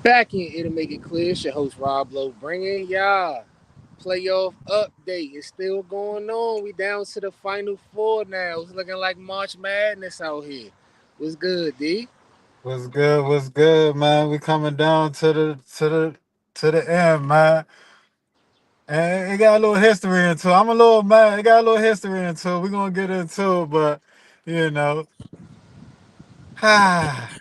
Back in It'll Make It Clear. It's your host Rob Lowe bringing y'all playoff update. It's still going on. We down to the final four now. It's looking like March Madness out here. What's good, D? What's good? What's good, man? We coming down to the end, man. And it got a little history into it. I'm a little mad. It got a little history into it. We're gonna get into it, but you know, ah,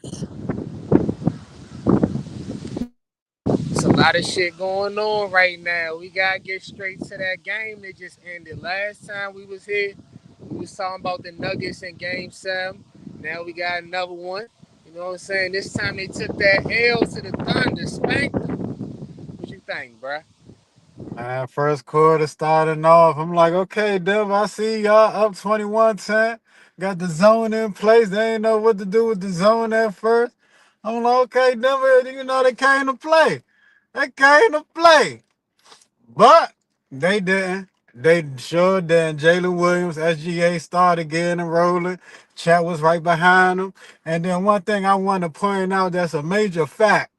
It's a lot of shit going on right now. We gotta get straight to that game that just ended. Last time we was here, we was talking about the Nuggets in Game 7. Now we got another one. You know what I'm saying? This time they took that L to the Thunder, spanked them. What you think, bruh? man, first quarter starting off. I'm like, okay, Dev, I see y'all up 21-10. Got the zone in place. They ain't know what to do with the zone at first. I'm like, okay, Denver, they came to play. They came to play. But they didn't. They sure didn't. Jalen Williams, SGA started getting and rolling. Chat was right behind him. And then one thing I want to point out that's a major fact.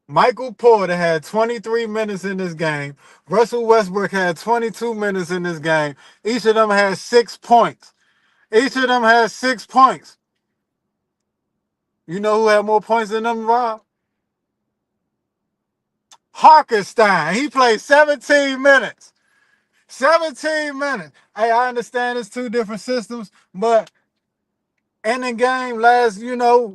Michael Porter had 23 minutes in this game. Russell Westbrook had 22 minutes in this game. Each of them had 6 points. Each of them had 6 points. You know who had more points than them, Rob? Harkenstein. He played 17 minutes. 17 minutes. Hey, I understand it's two different systems, but in the game,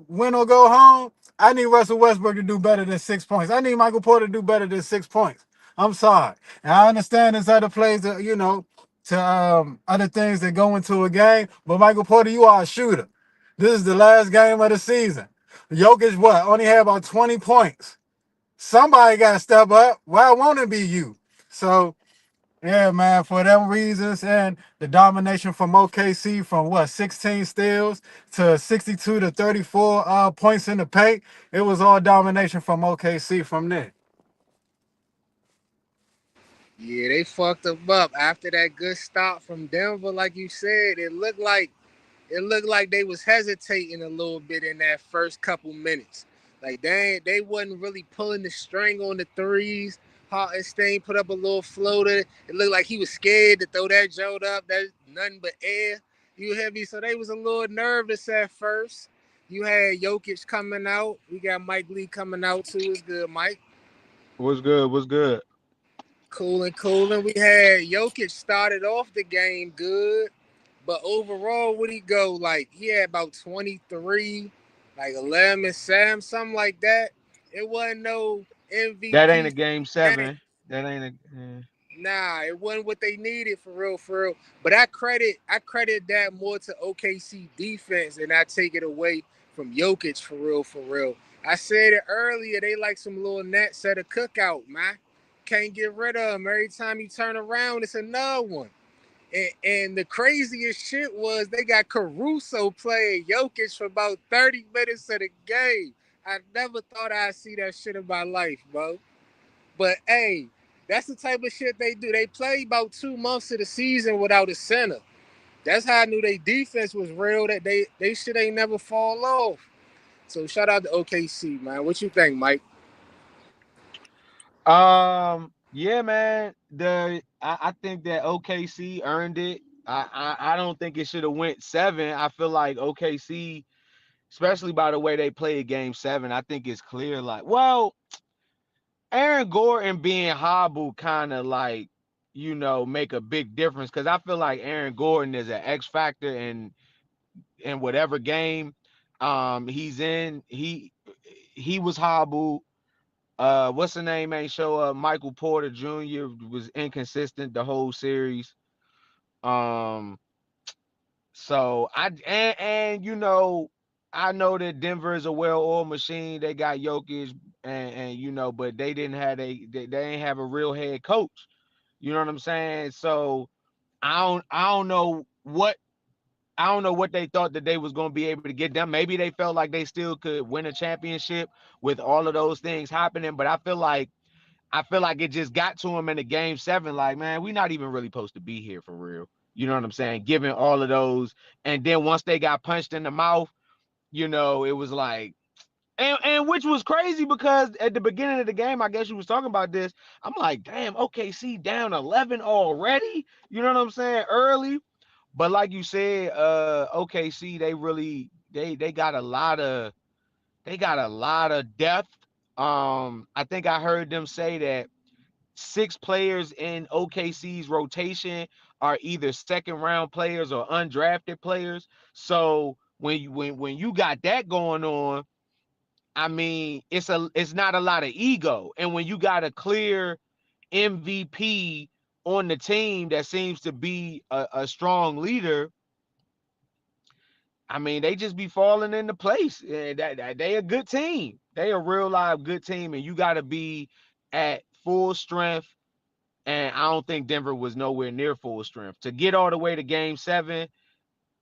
win or go home, I need Russell Westbrook to do better than 6 points. I need Michael Porter to do better than 6 points. I'm sorry. And I understand there's other plays that, to other things that go into a game, but Michael Porter, you are a shooter. This is the last game of the season. Jokic, what? Only had about 20 points. Somebody got to step up. Why won't it be you? So, yeah, man, for them reasons and the domination from OKC from 16 steals to 62 to 34 points in the paint, it was all domination from OKC from there. Yeah, they fucked them up after that good stop from Denver. Like you said, it looked like they was hesitating a little bit in that first couple minutes. Like they wasn't really pulling the string on the threes. Hartenstein put up a little floater. It looked like he was scared to throw that jolt up. That's nothing but air. You hear me? So they was a little nervous at first. You had Jokic coming out. We got Mike Lee coming out too. It's good, Mike. What's good? What's good? Cooling, cooling. We had Jokic started off the game good, but overall, what he go like? He had about 23, like 11 and 7, something like that. It wasn't no That ain't a MVP game game. seven. That ain't a. Nah, it wasn't what they needed for real, for real. But I credit that more to OKC defense, and I take it away from Jokic for real, for real. I said it earlier. They like some little nets at a cookout, man. Can't get rid of them. Every time you turn around, it's another one. And the craziest shit was they got Caruso playing Jokic for about 30 minutes of the game. I never thought I'd see that shit in my life, bro. But hey, that's the type of shit they do. They play about 2 months of the season without a center. That's how I knew their defense was real. That they shit ain't never fall off. So shout out to OKC, man. What you think, Mike? Yeah, man. I think that OKC earned it. I don't think it should have went seven. I feel like OKC, especially by the way they played game seven, I think it's clear. Like, well, Aaron Gordon being hobbled kind of like, make a big difference because I feel like Aaron Gordon is an X factor in whatever game he's in. He was hobbled. What's the name ain't show up? Michael Porter Jr. was inconsistent the whole series. Um, so I know that Denver is a well-oiled machine. They got Jokic and but they didn't have they ain't have a real head coach. You know what I'm saying? So I don't know what they thought that they was going to be able to get them. Maybe they felt like they still could win a championship with all of those things happening, but I feel like it just got to him in the game seven. Like, man, we're not even really supposed to be here for real. You know what I'm saying? Given all of those, and then once they got punched in the mouth, it was like And which was crazy because at the beginning of the game, I guess you was talking about this. I'm like, damn, OKC down 11 already. You know what I'm saying? Early, but like you said, OKC they got a lot of depth. I think I heard them say that 6 players in OKC's rotation are either second round players or undrafted players. So when you got that going on, I mean, it's not a lot of ego. And when you got a clear MVP on the team that seems to be a strong leader, I mean, they just be falling into place. And they a good team. They a real live good team, and you got to be at full strength. And I don't think Denver was nowhere near full strength to get all the way to Game 7.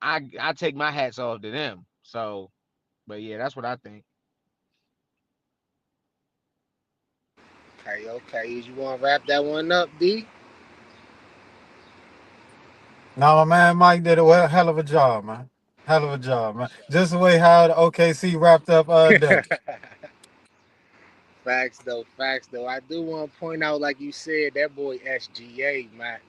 I take my hats off to them. So, but yeah, that's what I think. Okay, okay. You want to wrap that one up, D? Now my man Mike did a hell of a job, man. Hell of a job, man. Just the way how the OKC wrapped up day. Facts though, facts though. I do want to point out, like you said, that boy SGA, man.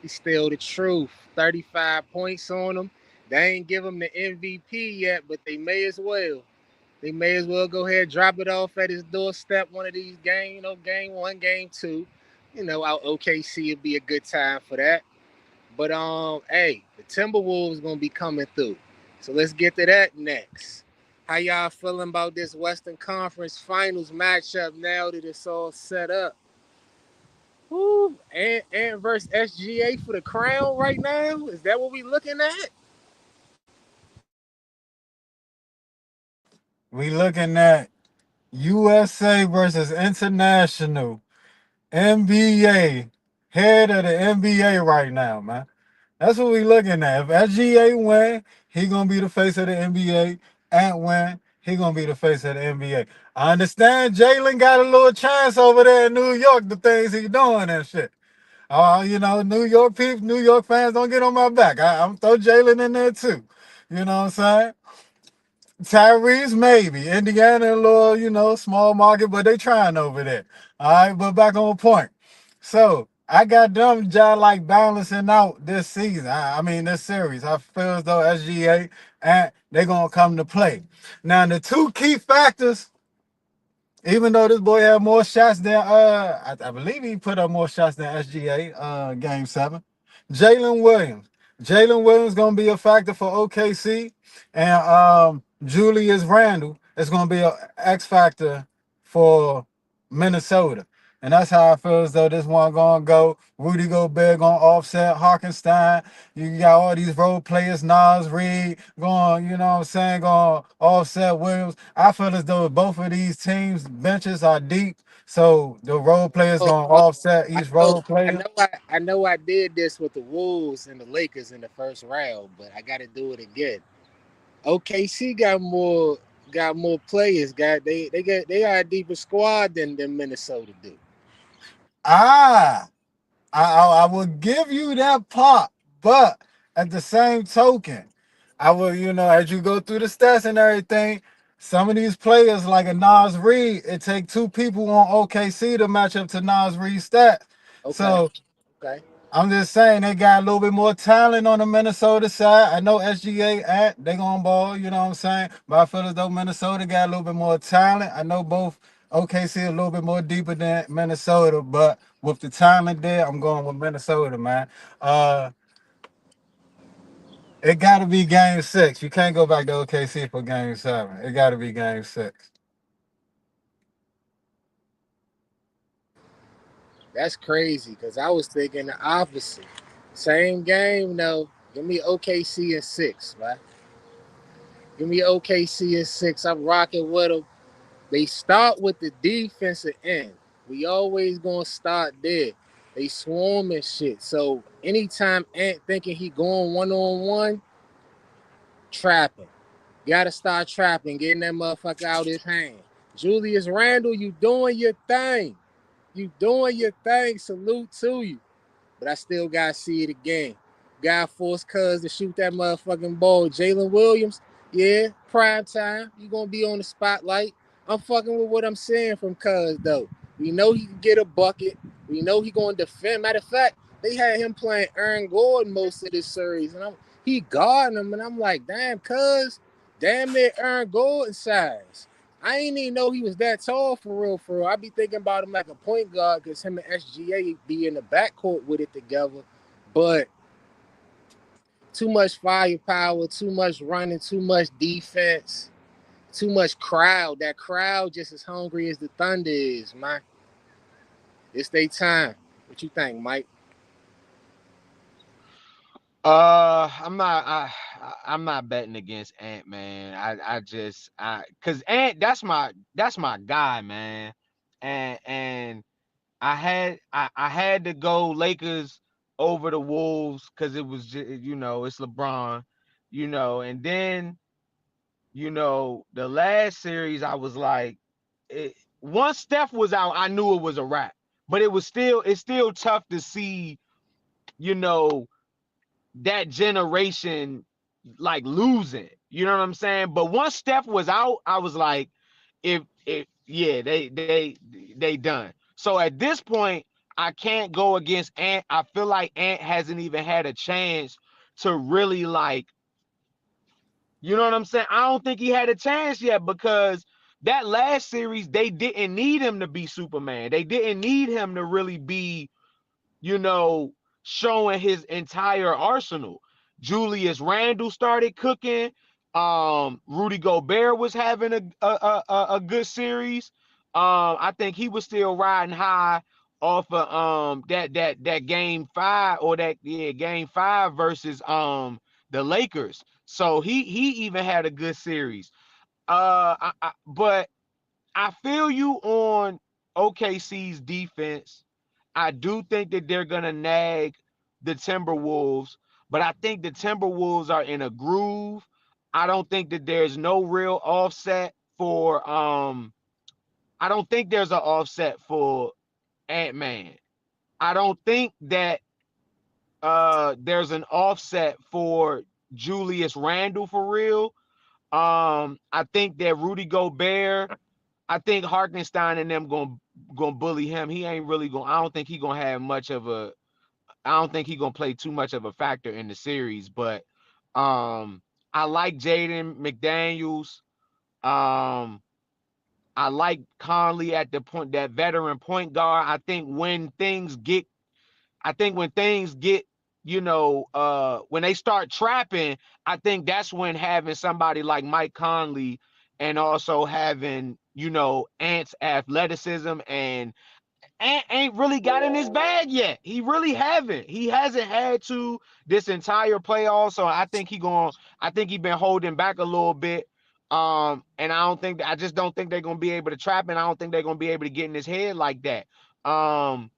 He's still the truth. 35 points on him. They ain't give him the MVP yet, but they may as well. They may as well go ahead and drop it off at his doorstep one of these games, game one, game two. Out OKC would be a good time for that. But hey, the Timberwolves gonna be coming through. So let's get to that next. How y'all feeling about this Western Conference Finals matchup now that it's all set up? Woo, and versus SGA for the crown right now. Is that what we looking at? We looking at USA versus International NBA, head of the NBA right now, man. That's what we looking at. If SGA win, he gonna be the face of the NBA. Ant win, he gonna be the face of the NBA. I understand Jalen got a little chance over there in New York, the things he doing and shit. New York people, New York fans don't get on my back. I'm throw Jalen in there too. You know what I'm saying? Tyrese, maybe. Indiana, a little, small market, but they trying over there. All right, but back on point. So I got them just like balancing out this season. I mean this series. I feel as though SGA and they gonna come to play. Now the two key factors, even though this boy had more shots than I believe he put up more shots than SGA game 7. Jalen Williams. Jalen Williams gonna be a factor for OKC, and Julius Randle is gonna be an X factor for Minnesota. And that's how I feel as though this one gonna go. Rudy Gobert gonna offset Harkenstein. You got all these role players, Nas Reed going, you know what I'm saying, going offset Williams. I feel as though both of these teams' benches are deep. So the role players Oh, gonna oh, offset I each know, role I player. know, I know. I did this with the Wolves and the Lakers in the first round, but I got to do it again. OKC got more players. They got a deeper squad than Minnesota do. Ah, I will give you that pop, but at the same token, I will, as you go through the stats and everything, some of these players like a Nas Reed, it take two people on OKC to match up to Nas Reed's stats. Okay, So okay. I'm just saying they got a little bit more talent on the Minnesota side. I know SGA at they gonna ball, you know what I'm saying? But I feel as though Minnesota got a little bit more talent. I know both OKC a little bit more deeper than Minnesota, but with the talent there, I'm going with Minnesota, man. Uh it gotta be game 6. You can't go back to OKC for game 7. It gotta be game 6. That's crazy because I was thinking the opposite. Same game, no. Give me OKC in six, right? Give me OKC in six. I'm rocking with them. They start with the defensive end. We always gonna start there. They swarm and shit. So anytime Ant thinking he going 1-on-1, trapping. Gotta start trapping, getting that motherfucker out his hand. Julius Randle, you doing your thing. You doing your thing. Salute to you. But I still gotta see it again. Gotta force Cuz to shoot that motherfucking ball. Jalen Williams, yeah, prime time. You gonna be on the spotlight. I'm fucking with what I'm saying from Cuz though. We know he can get a bucket. We know he gonna defend. Matter of fact, they had him playing Aaron Gordon most of this series, and he guarding him, and I'm like, damn, Cuz, damn near Aaron Gordon size. I ain't even know he was that tall for real, for real. I be thinking about him like a point guard because him and SGA be in the backcourt with it together. But too much firepower, too much running, too much defense, too much crowd. That crowd just as hungry as the Thunder is, man. It's their time. What you think, Mike? I'm not betting against Ant, man. Cause Ant, that's my guy, man. And I had to go Lakers over the Wolves because it was just, it's LeBron, and then the last series I was like, once Steph was out, I knew it was a wrap. But it's still tough to see, you know, that generation like losing. You know what I'm saying? But once Steph was out, I was like, if yeah, they done. So at this point, I can't go against Ant. I feel like Ant hasn't even had a chance to really like, you know what I'm saying? I don't think he had a chance yet because that last series they didn't need him to be Superman. They didn't need him to really be, you know, showing his entire arsenal. Julius Randle started cooking. Rudy Gobert was having a good series. I think he was still riding high off of that game 5 or that game 5 versus the Lakers. So he even had a good series. But I feel you on OKC's defense. I do think that they're gonna nag the Timberwolves, but I think the Timberwolves are in a groove. I don't think that there's no real offset for I don't think there's an offset for Ant-Man. I don't think that there's an offset for Julius Randle for real. I think that Rudy Gobert, I think Hartenstein and them gonna bully him. He ain't really gonna. I don't think he gonna have much of a. I don't think he gonna play too much of a factor in the series. But um, I like Jaden McDaniels. Um, I like Conley at the point, that veteran point guard. I think when things get, when they start trapping, I think that's when having somebody like Mike Conley and also having, Ant's athleticism and ain't really got in his bag yet. He really haven't. He hasn't had to this entire playoff. So I think he been holding back a little bit. And I just don't think they're gonna be able to trap, and I don't think they're gonna be able to get in his head like that. Um,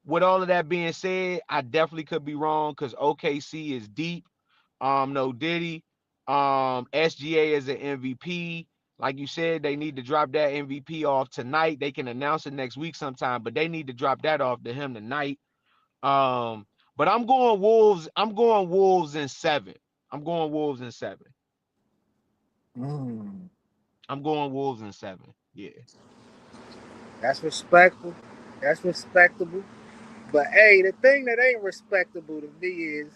with all of that being said, I definitely could be wrong because OKC is deep. No Diddy. SGA is an MVP. Like you said, they need to drop that MVP off tonight. They can announce it next week sometime, but they need to drop that off to him tonight. But I'm going Wolves. I'm going Wolves in 7. I'm going Wolves in 7. Mm. I'm going Wolves in 7. Yeah. That's respectful. That's respectable. But hey, the thing that ain't respectable to me is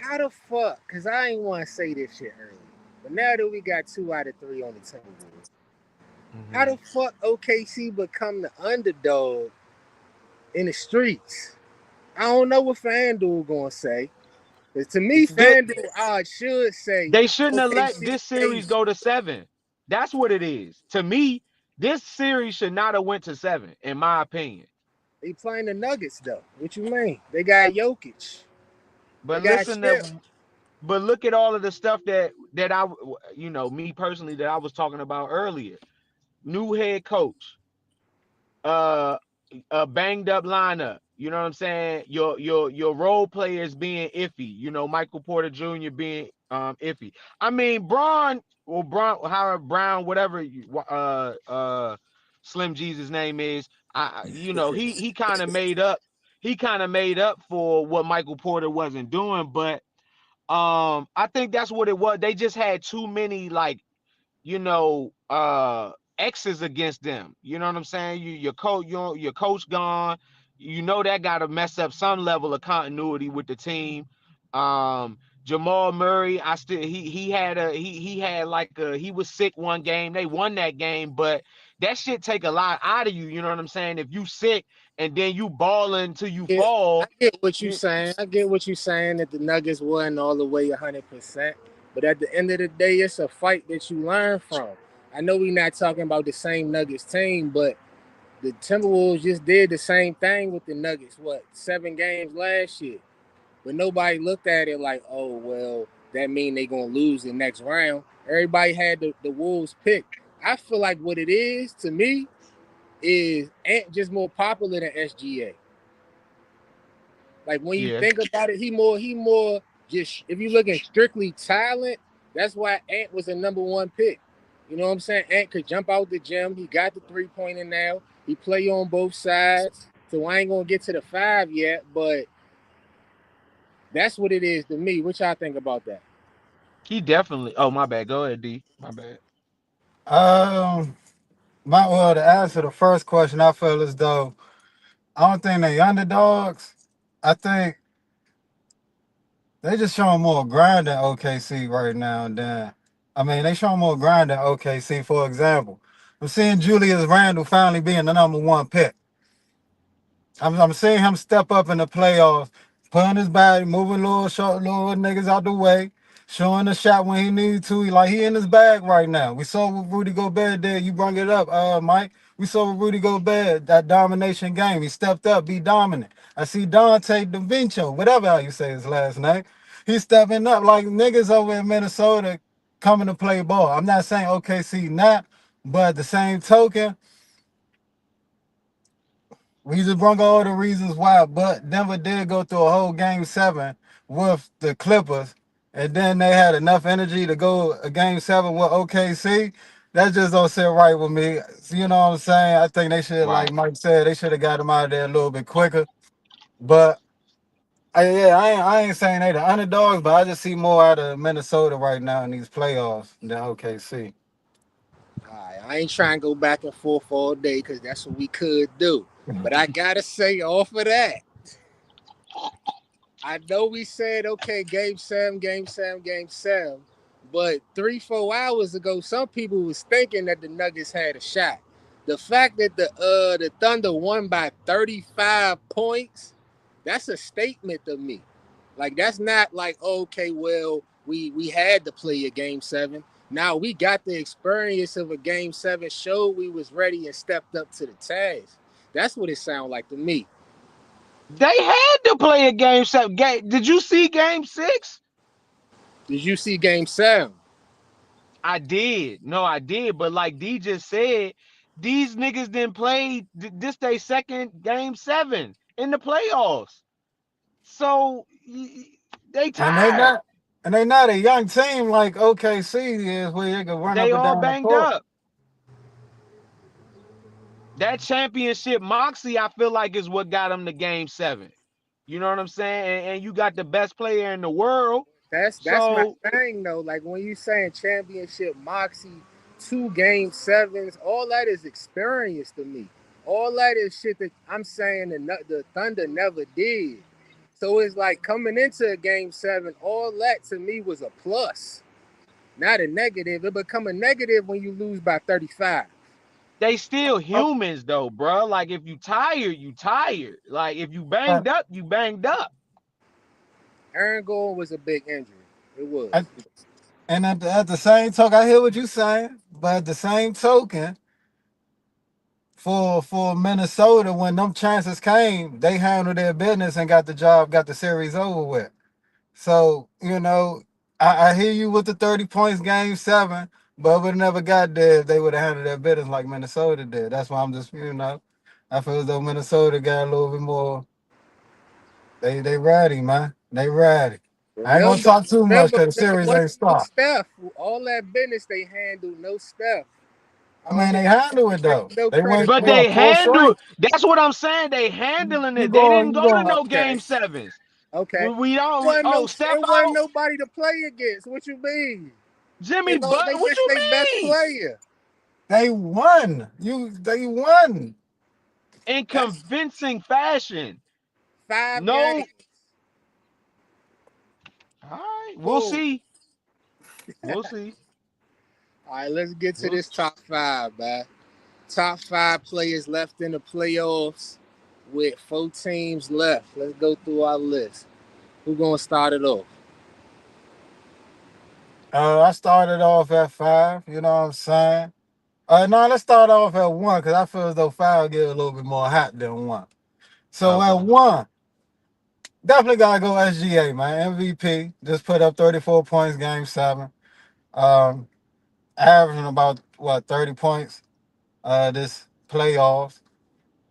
how the fuck? Cause I ain't want to say this shit earlier, but now that we got 2 out of 3 on the Timberwolves, how Mm-hmm. the fuck OKC become the underdog in the streets? I don't know what FanDuel gonna say. But to me, They, FanDuel odds should say they shouldn't have let OKC this series favorite. go to 7. That's what it is. To me, this series should not have went to 7, in my opinion. They playing the Nuggets though. What you mean? They got Jokic. They But got listen to Chip. but look at all of the stuff that me personally, that I was talking about earlier. New head coach, uh, a banged up lineup. You know what I'm saying? Your role players being iffy. Michael Porter Jr. being iffy. I mean, Howard Brown, whatever Slim Jesus name is. He kind of made up. He kind of made up for what Michael Porter wasn't doing, but I think that's what it was. They just had too many, like, X's against them. You know what I'm saying? Your coach gone. You know that got to mess up some level of continuity with the team. Jamal Murray, I still he had like he was sick one game. They won that game, but that shit take a lot out of you. You know what I'm saying? If you sick and then you balling till you Yeah, I fall, get what you're you, saying. I get what you're saying that the Nuggets wasn't all the way 100%. But at the end of the day, it's a fight that you learn from. I know we're not talking about the same Nuggets team, but the Timberwolves just did the same thing with the Nuggets. What, 7 games last year? But nobody looked at it like, oh well, that mean they gonna lose the next round. Everybody had the Wolves picked. I feel like what it is to me is Ant just more popular than SGA. Like when you yeah, think about it, he more just if you looking strictly talent, that's why Ant was a number 1 pick. You know what I'm saying? Ant could jump out the gym. He got the 3-pointer now. He play on both sides. So I ain't gonna get to the 5 yet, but that's what it is to me. What y'all think about that? he definitely. Oh my bad. Go ahead, D. My bad. Um, to answer the first question, I feel as though I don't think they underdogs. I think they just showing more grind than OKC right now. Than I mean, they showing more grind than OKC. For example, I'm seeing Julius Randle finally being the number 1 pick. I'm seeing him step up in the playoffs, putting his body, moving little short little niggas out the way, showing the shot when he needs to. He in his bag right now. We saw what Rudy Gobert did. You brought it up, Mike. We saw what Rudy Gobert, that domination game. He stepped up, be dominant. I see Dante DaVinci, whatever how you say his last name. He's stepping up like niggas over in Minnesota coming to play ball. I'm not saying OKC not, but at the same token, we just brought all the reasons why, but Denver did go through a whole game 7 with the Clippers, and then they had enough energy to go a game 7 with OKC. That just don't sit right with me. So, you know what I'm saying? I think they should, like Right. Mike said, they should have got him out of there a little bit quicker. But I ain't saying they the underdogs, but I just see more out of Minnesota right now in these playoffs than OKC. All right, I ain't trying to go back and forth all day because that's what we could do. But I gotta say, off of that, I know we said okay, game 7, game 7, game 7, but 3, 4 hours ago, some people was thinking that the Nuggets had a shot. The fact that the Thunder won by 35 points, that's a statement to me. Like that's not like okay, well we had to play a game 7. Now we got the experience of a game 7, showed we was ready and stepped up to the task. That's what it sounded like to me. They had to play a game 7. Did you see game 6? Did you see game 7? I did. No, I did. But like D just said, these niggas didn't play this they second game 7 in the playoffs. So they And they tired. not and they not a young team like OKC is where they can run They up and all down the banged court. up. That championship moxie, I feel like, is what got them to game 7. You know what I'm saying? And you got the best player in the world. That's my So thing though. Like when you saying championship moxie, 2 game 7s, all that is experience to me. All that is shit that I'm saying the Thunder never did. So it's like coming into a game 7, all that to me was a plus, not a negative. It become a negative when you lose by 35. they still humans though, bro. Like if you tired, you tired. Like if you banged up, you banged up. Aaron Gordon was a big injury. It was. I, and at the same token, I hear what you're saying, but at the same token, for Minnesota, when them chances came, they handled their business and got the job, got the series over with. So, I hear you with the 30 points game 7, but would never got there if they would have handled their business like Minnesota did. That's why I'm just, I feel as though Minnesota got a little bit more. They ready, man. They ready. I ain't gonna Remember, talk too much remember, because the it series wasn't ain't no stopped. Steph. All that business they handled, no Steph. I All mean, that they handle it ain't though. no They credit went But to they what, four handle. straight? That's what I'm saying. They handling You it. They didn't going? You go to going? no okay. game 7s. Okay. We don't. Wasn't no, Oh, Steph it wasn't out. nobody to play against. What you mean? Jimmy Butler. They What missed you their best mean? player. They won. They won. in That's convincing fashion. 5 games. No, all right, we'll Cool. see. We'll see. All right, let's get to We'll this see. top five, man. Top five players left in the playoffs with 4 teams left. Let's go through our list. Who gonna start it off? I started off at 5. You know what I'm saying? No, let's start off at 1 because I feel as though 5 get a little bit more hot than 1. So at Okay. 1, definitely gotta go SGA, man. MVP. Just put up 34 points, game 7. Um, Averaging about what 30 points this playoffs.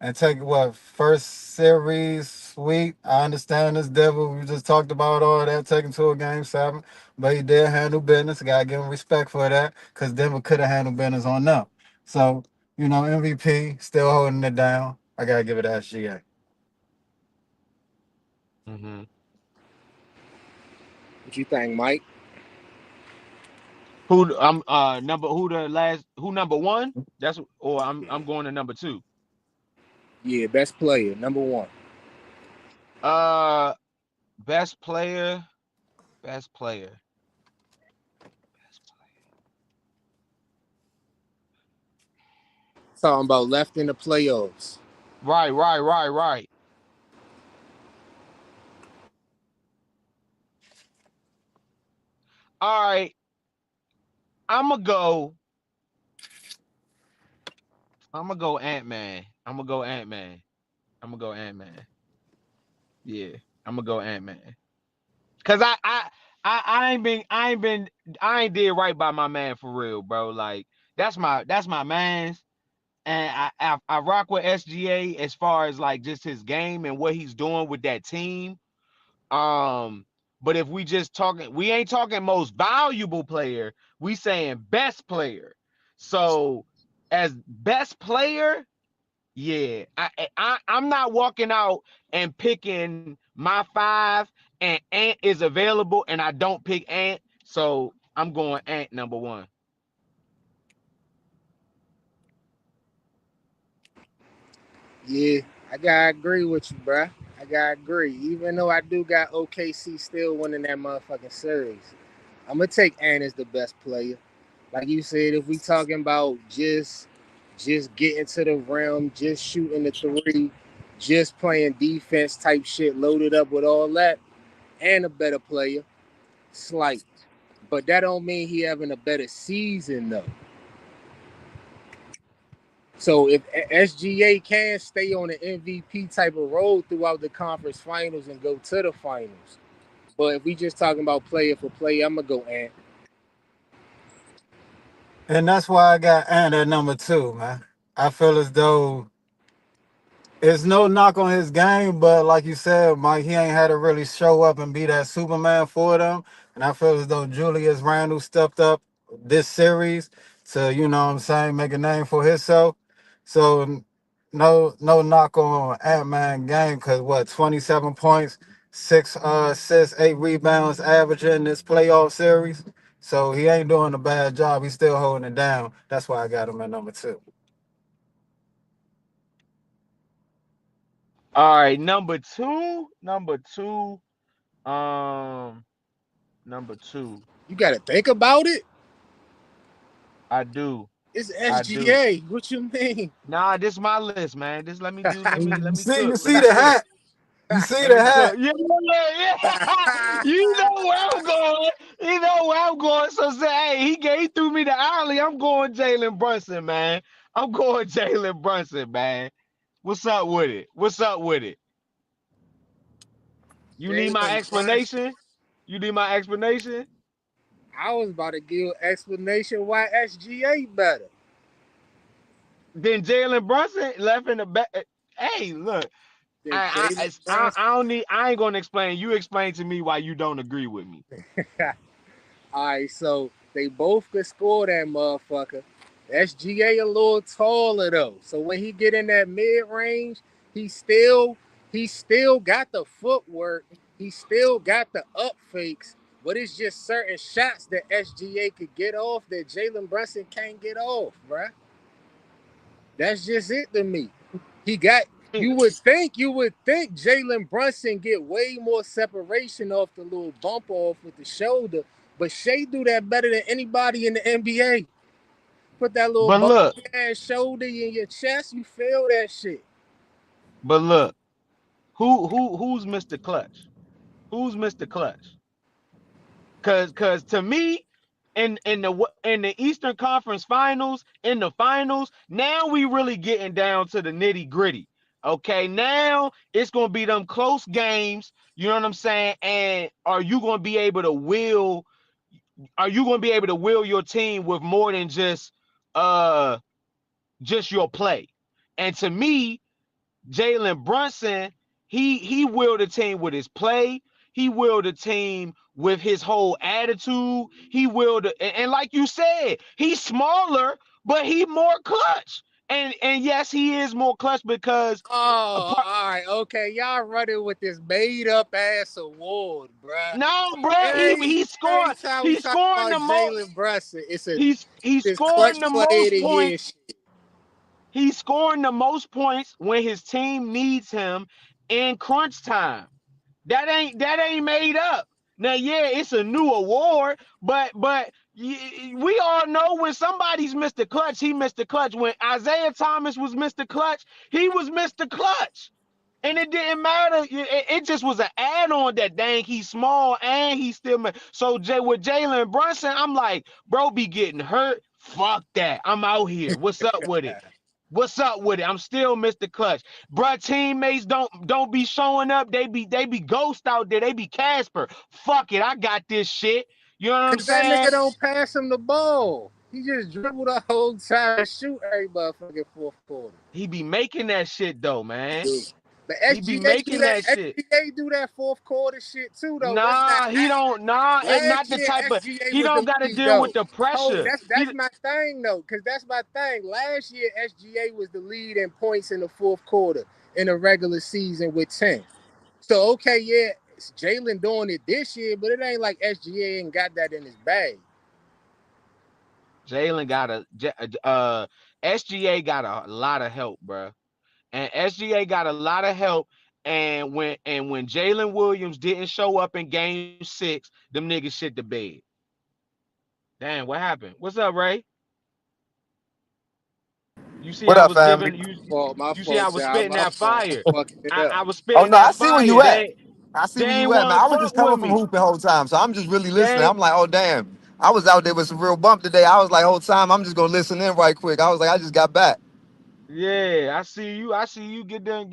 And take what first series sweep. I understand this devil. We just talked about all that taking to a game 7, but he did handle business. Gotta give him respect for that because Denver could have handled business on them. So MVP still holding it down. I gotta give it to SGA. Mm-hmm. What you think, Mike? I'm number who the last who number one? That's or I'm going to number two. Yeah, best player, number one. Uh, best player, best player, best player. Talking about left in the playoffs. Right, right, right, right. All right, I'm gonna go. I'm gonna go Ant Man. I'm gonna go Ant Man. I'm gonna go Ant Man. Yeah, I'm gonna go Ant Man. Cause I ain't did right by my man for real, bro. Like that's my man's, and I rock with SGA as far as like just his game and what he's doing with that team. Um, but if we just talking, we ain't talking most valuable player. We saying best player. So as best player, yeah, I'm not walking out and picking my 5 and Ant is available and I don't pick Ant, so I'm going Ant number one. Yeah, I gotta agree with you, bruh. I gotta agree. Even though I do got OKC still winning that motherfucking series, I'm gonna take Ant as the best player. Like you said, if we talking about just getting to the rim, just shooting the three, just playing defense type shit, loaded up with all that, and a better player, slight. But that don't mean he having a better season though. So if SGA can stay on the MVP type of road throughout the conference finals and go to the finals, but if we just talking about player for player, I'm gonna go Ant. And that's why I got Ant at number 2, man. I feel as though it's no knock on his game, but like you said, Mike, he ain't had to really show up and be that Superman for them. And I feel as though Julius Randle stepped up this series to, what I'm saying, make a name for himself. So no knock on Ant-Man game, cause what, 27 points, 6 assists, 8 rebounds averaging this playoff series. So he ain't doing a bad job. He's still holding it down. That's why I got him at number 2. All right, um, number two, You gotta think about it. I do, It's I do. SGA. What you mean? Nah, this is my list, man. This let You me see, cook, you let see me the cook. hat. You see Let the me cook. hat. Yeah, yeah, yeah. You know where I'm going. You know where I'm going. So say, hey, he threw me the alley. I'm going Jalen Brunson, man. I'm going Jalen Brunson, man. What's up with it? What's up with it? You need my Jalen Brunson. explanation? You need my explanation? I was about to give an explanation why SGA better Then Jalen Brunson left in the back. Hey, look, than Jalen I Brunson. don't need. I ain't gonna explain. You explain to me why you don't agree with me. All right, so they both could score that motherfucker. SGA a little taller though, so when he get in that mid range, he still he still got the footwork. He still got the up fakes, but it's just certain shots that SGA could get off that Jalen Brunson can't get off, bruh. That's just it to me. He got. You would think Jalen Brunson get way more separation off the little bump off with the shoulder, but Shea do that better than anybody in the NBA. Put that little But bumpy look, ass shoulder in your chest, you feel that shit. but look, who's Mr. Clutch? Who's Mr. Clutch? Cause to me, in the Eastern Conference Finals, in the finals, now we really getting down to the nitty gritty. Okay, now it's gonna be them close games. You know what I'm saying? And are you gonna be able to will? Are you gonna be able to will your team with more than uh just your play? And to me, Jalen Brunson, he willed the team with his play. He willed the team with his whole attitude. He willed, and like you said, he's smaller, but he more clutch. And yes, he is more clutch because a Oh, part. all right, okay. Y'all running with this made up ass award, bruh. No, bro, Every every scoring. time we He's talk scoring about the most. Jalen Brunson, it's a He's this clutch scoring the play of most the year points. shit. He's scoring the most points when his team needs him in crunch time. That ain't made up. Now, yeah, it's a new award, but we all know when somebody's Mr. Clutch, he Mr. Clutch. When Isaiah Thomas was Mr. Clutch, he was Mr. Clutch. And it didn't matter. It just was an add-on that dang he's small and he's still so with Jalen Brunson, I'm like, bro, be getting hurt. Fuck that. I'm out here. What's up with it? What's up with it? I'm still Mr. Clutch. Bruh, teammates don't be showing up. They be ghost out there. They be Casper. Fuck it. I got this shit. You know what I'm Cause that saying? nigga don't pass him the ball. He just dribble the whole time and shoot every motherfucking fourth quarter. He be making that shit though, man. Dude. But He be SGA do making that. that shit. SGA do that fourth quarter shit too, though. Let's not Nah, he act. don't. Nah, it not Last the year type of. SGA He was don't the got to lead deal though. with the Oh, pressure. that's my thing though, because that's my thing. Last year SGA was the lead in points in the fourth quarter in the regular season with 10. So okay, yeah, it's Jalen doing it this year, but it ain't like SGA ain't got that in his bag. Jalen got SGA got a lot of help, bro. And SGA got a lot of help. And when Jalen Williams didn't show up in Game 6, them niggas shit the bed. Damn, what happened? What's up, Ray? You see, What I up, was family? giving you. My You see, I fault, was y'all. spitting My that fault. fire. I'm fucking it I, up. I was Oh spitting no, I that see where fire. you at. They I see they where ain't you at, man. want I to was fuck just with coming from me. hoop the whole time, so I'm just really They listening. ain't, I'm like, oh damn, I was out there with some real bump today. I was like, whole time, I'm just gonna listen in right quick. I was like, I just got back. yeah, I see you. I see you get them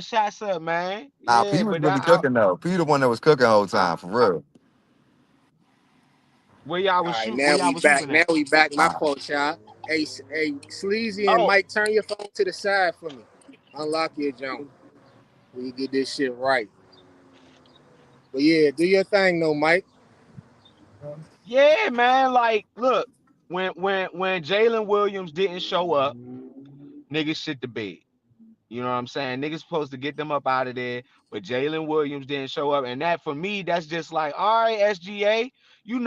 shots up, man. Nah, P Yeah, was but really cooking though. P the one that was cooking the whole I, time for I real. All right, where now y'all we was back. hooping Now at. we back. My Nah. fault, y'all. Hey, Sleazy and Oh, Mike, turn your phone to the side for me. Unlock your jump. We get this shit right. But yeah, do your thing though, Mike. yeah, man. Like, look, when Jalen Williams didn't show up, niggas shit the bed. You know what I'm saying? Niggas supposed to get them up out of there, but Jalen Williams didn't show up, and that for me, that's just like, all right, SGA,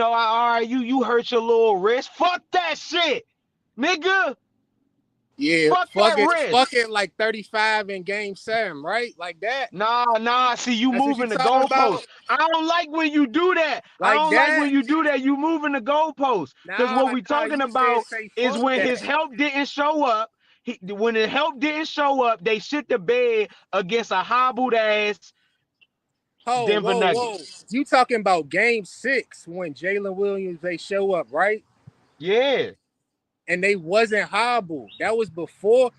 all right, you hurt your little wrist. Fuck that shit, nigga. Yeah, Fuck that fuck wrist. it, like 35 in game 7, right? Like that. Nah. See, you That's what you moving the talking goalposts. about? I don't like when you do that. I Like don't like that. when you do that. You moving the goalposts. Because what we talking You said about say is fuck when his that. help didn't show up. When the help didn't show up, they shit the bed against a hobbled ass Oh, Denver whoa. Nuggets. You talking about game 6 when Jalen Williams they show up, right? Yeah. And they wasn't hobbled. That was before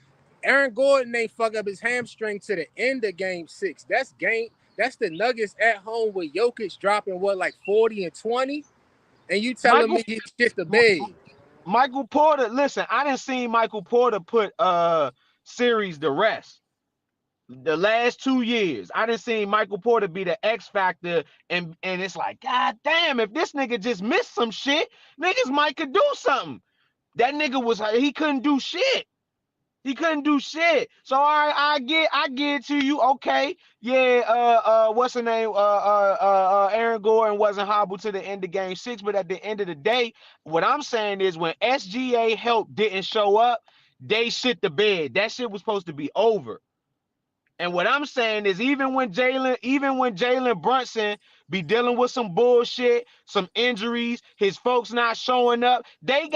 Aaron Gordon they fuck up his hamstring to the end of game 6. That's the Nuggets at home with Jokic dropping what like 40 and 20, and you telling Michael me he shit the bed. Michael Porter, listen, I didn't see Michael Porter put series to rest. The last 2 years, I didn't see Michael Porter be the X factor, and it's like, God damn, if this nigga just missed some shit, niggas might could do something. That nigga he couldn't do shit. He couldn't do shit. So I get it to you. Okay, yeah. What's her name? Aaron Gordon wasn't hobbled to the end of Game 6, but at the end of the day, what I'm saying is when SGA help didn't show up, they shit the bed. That shit was supposed to be over. And what I'm saying is, even when Jalen Brunson be dealing with some bullshit, some injuries, his folks not showing up, they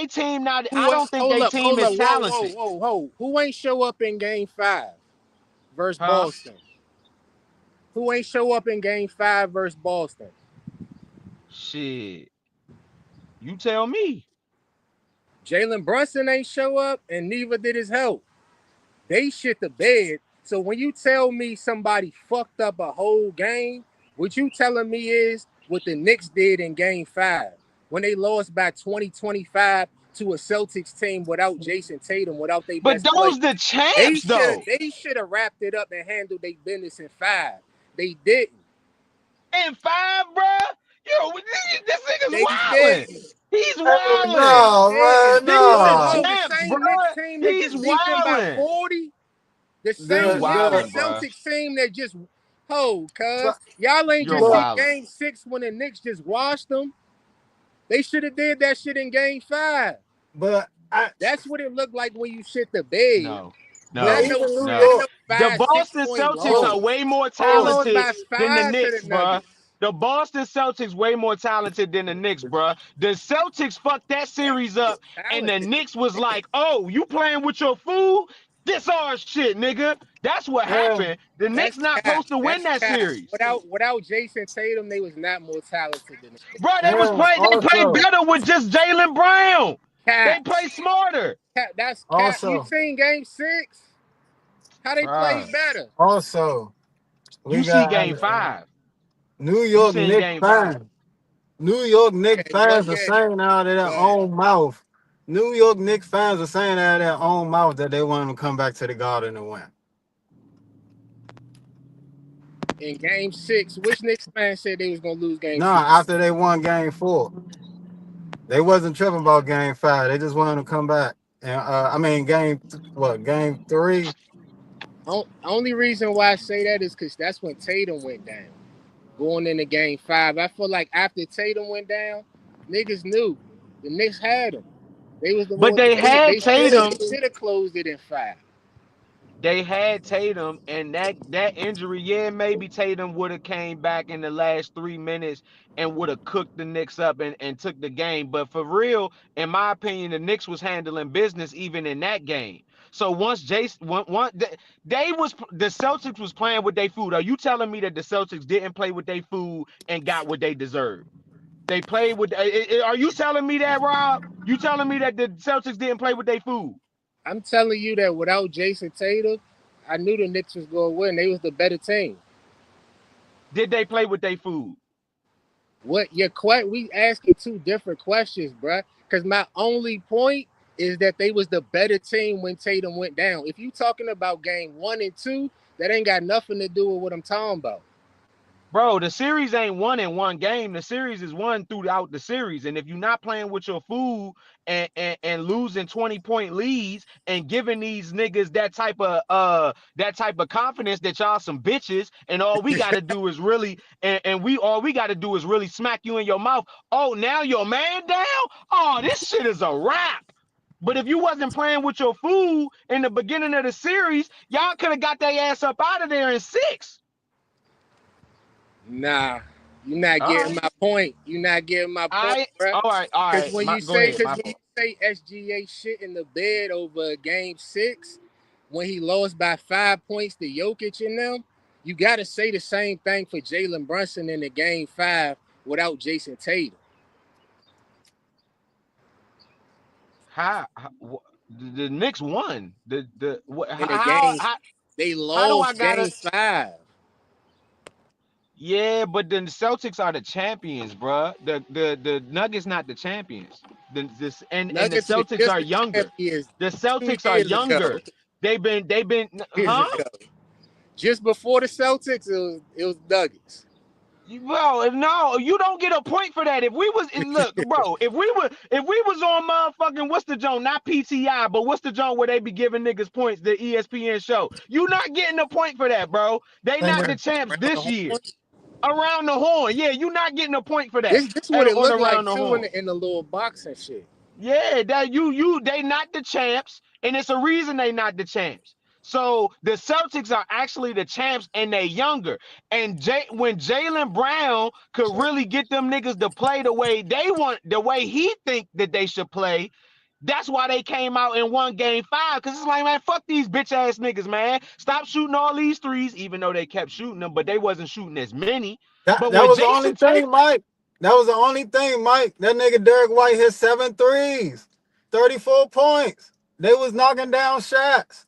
team not. I don't think they team Hold is up, whoa, talented. whoa, whoa. Who ain't show up in game 5 versus Huh? Boston? Who ain't show up in game 5 versus Boston? Shit. You tell me. Jalen Brunson ain't show up, and neither did his help. They shit the bed. So when you tell me somebody fucked up a whole game, what you telling me is what the Knicks did in game 5 when they lost by 20-25 to a Celtics team without Jason Tatum, without their But best player. those the They champs should have though. they should have wrapped it up and handled their business in 5. They didn't. In five, bruh. Yo, this nigga's They wilding. didn't. He's Hell They wilding. no, didn't. man, These the no. The champs, same Knicks bruh. team that He's just beat them by wilding. 40. The You same, The this the the wilding, bruh. Celtics team that just cuz but y'all ain't You're just see but wilding. game 6 when the Knicks just washed them. They should have did that shit in game 5. but I That's what it looked like when you shit the bed. No, but Not no, no, even New no. not York. no The five, six Boston point Celtics Hold are loss. way more They hold lost talented by than the 5 to the Knicks, bruh. Nuggets. The Boston Celtics way more talented than the Knicks, bruh. The Celtics fucked that series up, and the Talented. Knicks was like, "Oh, you playing with your food? This our shit, nigga." That's what yeah. happened. The That's Knicks not cap. supposed to win That's that cap. series, Without Jason Tatum, they was not more talented than the Knicks. bruh. They was And playing. They played also better with just Jalen Brown. They Cap. play smarter, Cap. That's cap. You also seen game 6? How they played bruh. better. also we You see got game five. New You York seen Knicks game five. fans. New York Knicks Okay, what fans are game? saying out of their But own mouth. New York Knicks fans are saying out of their own mouth that they want to come back to the Garden and win. in game 6, which Knicks fan said they was gonna lose game Nah, 6? after they won Game 4, they wasn't tripping about Game 5. They just wanted to come back. And I mean, Game 3. Only reason why I say that is because that's when Tatum went down. Going into game 5, I feel like after Tatum went down, niggas knew the Knicks had him. They was the But one. they had They Tatum. should have closed it in 5. They had Tatum, and that injury, yeah, maybe Tatum would have came back in the last 3 minutes and would have cooked the Knicks up and took the game. But for real, in my opinion, the Knicks was handling business even in that game. So once Jason, the Celtics was playing with their food. Are you telling me that the Celtics didn't play with their food and got what they deserved? They played with. Are you telling me that, Rob? You telling me that the Celtics didn't play with their food? I'm telling you that without Jason Tatum, I knew the Knicks was gonna win. They was the better team. Did they play with their food? What your we asking two different questions, bruh. Because my only point is that they was the better team when Tatum went down. If you talking about game 1 and 2, that ain't got nothing to do with what I'm talking about. Bro, the series ain't won in one game. The series is won throughout the series. And if you're not playing with your food and losing 20-point leads and giving these niggas that type of confidence that y'all some bitches and all we gotta do is really and we all we gotta do is really smack you in your mouth. Oh, now your man down? Oh, this shit is a wrap. But if you wasn't playing with your food in the beginning of the series, y'all could have got their ass up out of there in 6. Nah, you're not All getting right. my point. You're not getting my point, bruh. All right, all Because right. when you Go say, ahead. because My when you fault. say SGA shit in the bed over game 6, when he lost by 5 points to Jokic and them, you got to say the same thing for Jalen Brunson in the game 5 without Jason Tatum. The Knicks won. In the game, How they how do I lost gotta? game 5. Yeah, but the Celtics are the champions, bruh. The Nuggets not the champions. And the Nuggets are Celtics just are the younger. champions The 2 Celtics are years ago. younger. They've been Years huh? ago. Just before the Celtics, it was Nuggets. Bro, no, you don't get a point for that. If we was look, bro, if we was on motherfucking what's the joint, not PTI, but what's the joint where they be giving niggas points, the ESPN show. You not getting a point for that, bro. They And not then, the champs Around the this year. horn. Around the horn. Yeah, you not getting a point for that. This what it On looked around like the too horn. in the little box and shit. Yeah, that they not the champs, and it's a reason they not the champs. So the Celtics are actually the champs, and they younger. And when Jaylen Brown could really get them niggas to play the way they want, the way he think that they should play, that's why they came out and won game 5. Cause it's like, man, fuck these bitch ass niggas, man. Stop shooting all these threes, even though they kept shooting them, but they wasn't shooting as many. That But that when was the only Jason Tatum, thing, Mike. That was the only thing, Mike. That nigga Derek White hit 7 threes, 34 points. They was knocking down shots.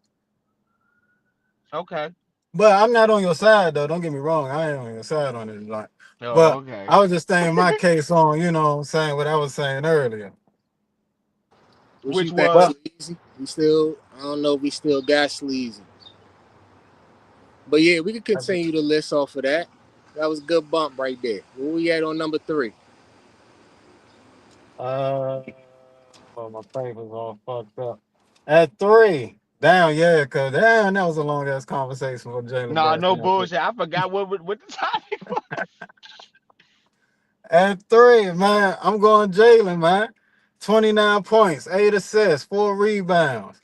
okay. But I'm not on your side though. Don't get me wrong. I ain't on your side on this. Like, Oh, but okay. I was just saying my case on, what I'm saying, what I was saying earlier. What you Which think, Well, was Sleazy? We still, I don't know if we still got Sleazy. But yeah, we can continue the list off of that. That was a good bump right there. Where we at on number 3? uh, well, my papers all fucked up. At 3. Damn, yeah, cause damn, that was a long ass conversation with Jalen nah, Brunson. no bullshit. I forgot what the topic was. At 3, man, I'm going Jalen, man. 29 points, 8 assists, 4 rebounds.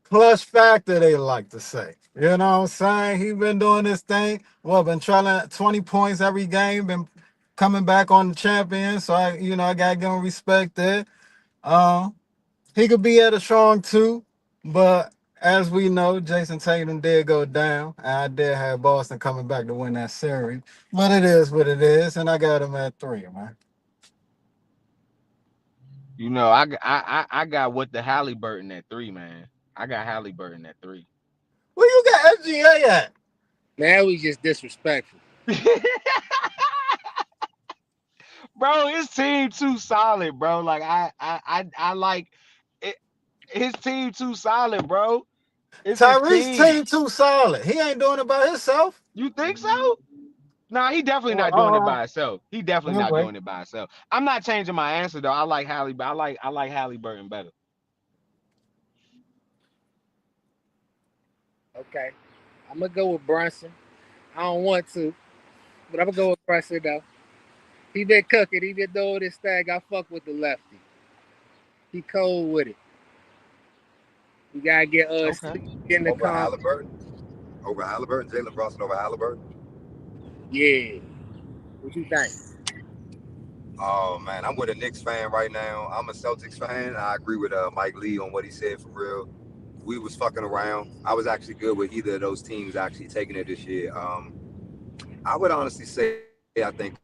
Plus factor, they like to say. You know what I'm saying? He been doing this thing. Well, been trying 20 points every game, been coming back on the champion. So I gotta give him respect there. Um, he could be at a strong 2, but as we know, Jason Tatum did go down. And I did have Boston coming back to win that series. But it is what it is, and I got him at 3, man. I got what the Halliburton at 3, man. I got Halliburton at 3. Where you got FGA at? Now we just disrespectful. Bro, his team too solid, bro. Like I like it, his team too solid, bro. It's his Tyrese team. team too solid. He ain't doing it by himself. You think so? Nah, he definitely Well, not doing it by himself. He definitely we'll not wait. doing it by himself. I'm not changing my answer though. I like I like Halliburton better. Okay. I'm gonna go with Brunson. I don't want to, but I'm gonna go with Brunson though. He been cooking. He been doing this thing. I fuck with the lefty. He cold with it. We gotta get Okay. Sleep in the Over comment. Halliburton. Over Halliburton. Jalen Brunson over Halliburton. Yeah. What you think? Oh man, I'm with a Knicks fan right now. I'm a Celtics fan. I agree with Mike Lee on what he said for real. We was fucking around. I was actually good with either of those teams actually taking it this year. I would honestly say I think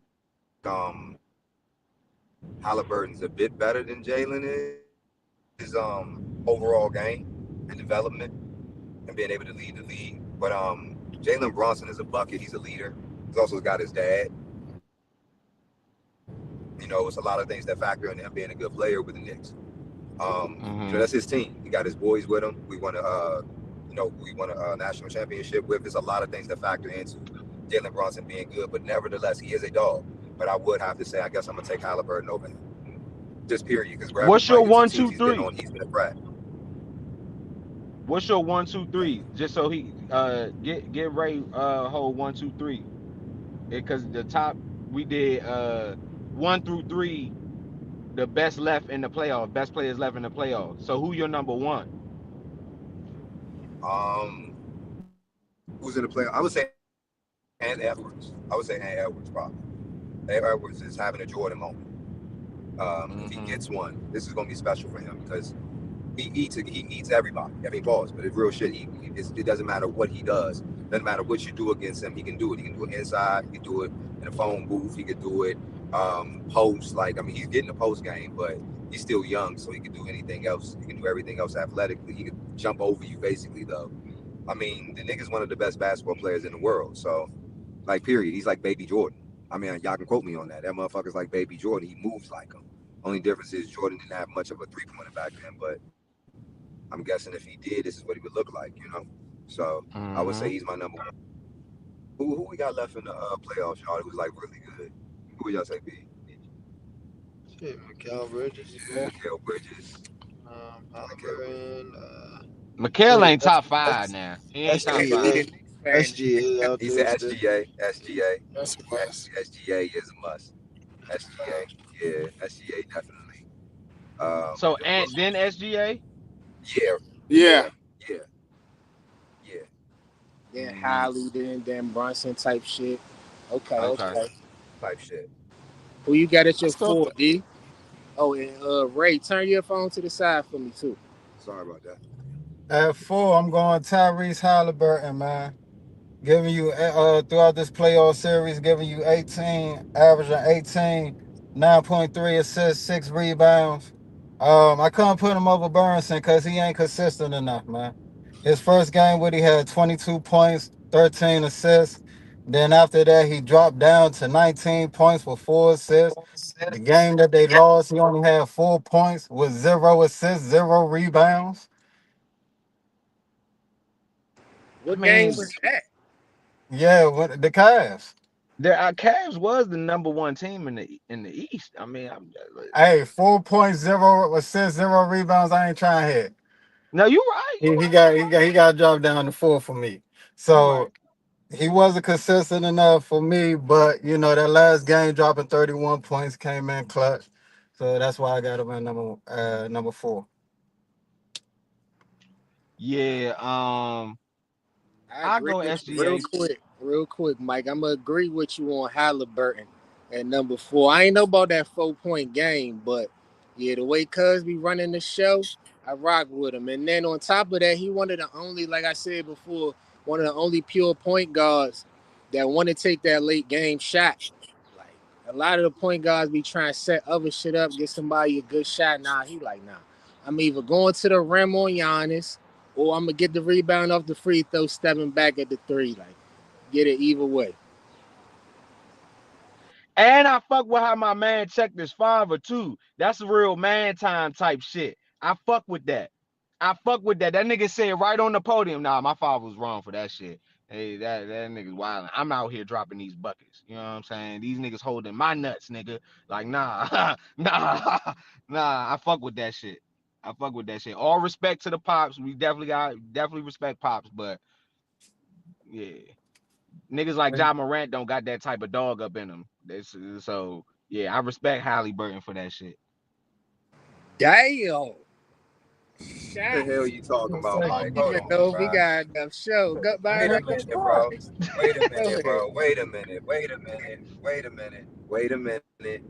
Halliburton's a bit better than Jalen is. Overall game and development and being able to lead the league. But Jalen Brunson is a bucket. He's a leader. He's also got his dad. It's a lot of things that factor in him being a good player with the Knicks. Mm-hmm. That's his team. He got his boys with him. We won a national championship with. There's a lot of things that factor into Jalen Brunson being good, but nevertheless, he is a dog. But I would have to say, I guess I'm gonna take Halliburton over him. Just period, because wherever What's your playing two one, teams two, he's been three? on, he's been a brat. What's your 1, 2, 3? Just so he get Ray hold 1, 2, 3. Because the top we did 1 through 3, the best left in the playoff, best players left in the playoffs. So who your number one? Um, who's in the play? I would say Ant Edwards. I would say Ant Edwards probably. Ant Edwards is having a Jordan moment. If he Mm-hmm. gets one, this is gonna be special for him because he eats everybody. I mean, pause, but it's real shit. It doesn't matter what he does. Doesn't matter what you do against him. He can do it. He can do it inside. He can do it in a phone booth. He can do it post. Like, I mean, he's getting a post game, but he's still young, so he can do anything else. He can do everything else athletically. He can jump over you, basically. Though, I mean, the nigga's one of the best basketball players in the world. So, like, period. He's like Baby Jordan. I mean, y'all can quote me on that. That motherfucker's like Baby Jordan. He moves like him. Only difference is Jordan didn't have much of a 3-pointer back then, but I'm guessing if he did, this is what he would look like. So I would say Mm-hmm. he's my number one. Who we got left in the playoffs, y'all? Who's like really good? Who would y'all say be? Shit, Mikael Bridges. Yeah, Mikal Bridges. Mikal Bridges. Halliburton. Mikhail Shit, ain't top 5 S, now. He ain't top Yeah, he 5. SGA. the Knicks fan. SGA out He there said still. SGA. SGA. That's a must. SGA is a must. SGA. Yeah, SGA definitely. So The and then SGA. yeah, Yeah. yeah, yeah, yeah. Then Hmm. Holly, then Brunson type shit. Okay, Okay. okay. Type shit. Who you got at I your still four, D? Oh, and Ray, turn your phone to the side for me too. Sorry about that. at 4. I'm going Tyrese Halliburton, man. Giving you throughout this playoff series, giving you 18, averaging 18, 9.3 assists, 6 rebounds. I couldn't put him over Burnson because he ain't consistent enough, man. His first game with he had 22 points, 13 assists. Then after that, he dropped down to 19 points with 4 assists. The game that they lost, he only had 4 points with 0 assists, 0 rebounds. I What game mean, was that? Yeah, with the Cavs. the Cavs was the number 1 team in the East. I mean, Hey, 4.0 assists, 0 rebounds. I ain't trying to hit. no, you right. He got dropped down to 4 for me. You right. So he wasn't consistent enough for me, but that last game dropping 31 points came in clutch. So that's why I got him at number 4. Yeah. I I agree go with you SGA. real quick, Mike. I'm gonna agree with you on Halliburton at number four. I ain't know about that 4 point game, but yeah, the way Cuz be running the show, I rock with him. And then on top of that, he one of the only, like I said before, one of the only pure point guards that want to take that late game shot. Like a lot of the point guards be trying to set other shit up, get somebody a good shot. Nah, he like nah. I'm either going to the rim on Giannis or I'm gonna get the rebound off the free throw, stepping back at the three. Like, get it either way. And I fuck with how my man checked his father too. That's a real man time type shit. I fuck with that. I fuck with that. That nigga said right on the podium. Nah, my father was wrong for that shit. Hey, that nigga's wild. I'm out here dropping these buckets. You know what I'm saying? These niggas holding my nuts, nigga. Like, nah, nah, nah. I fuck with that shit. I fuck with that shit. All respect to the pops. We definitely respect pops, but yeah. Niggas like John Morant don't got that type of dog up in them. So yeah, I respect Halliburton for that shit. Damn. What the hell Shots. you talking about, I Mike? don't Hold even on, know if we bro. got enough show. Go Wait a Byron, go minute, bro. first. Wait a Go minute, ahead. bro. Wait a minute. Wait a minute. Wait a minute. Wait a minute.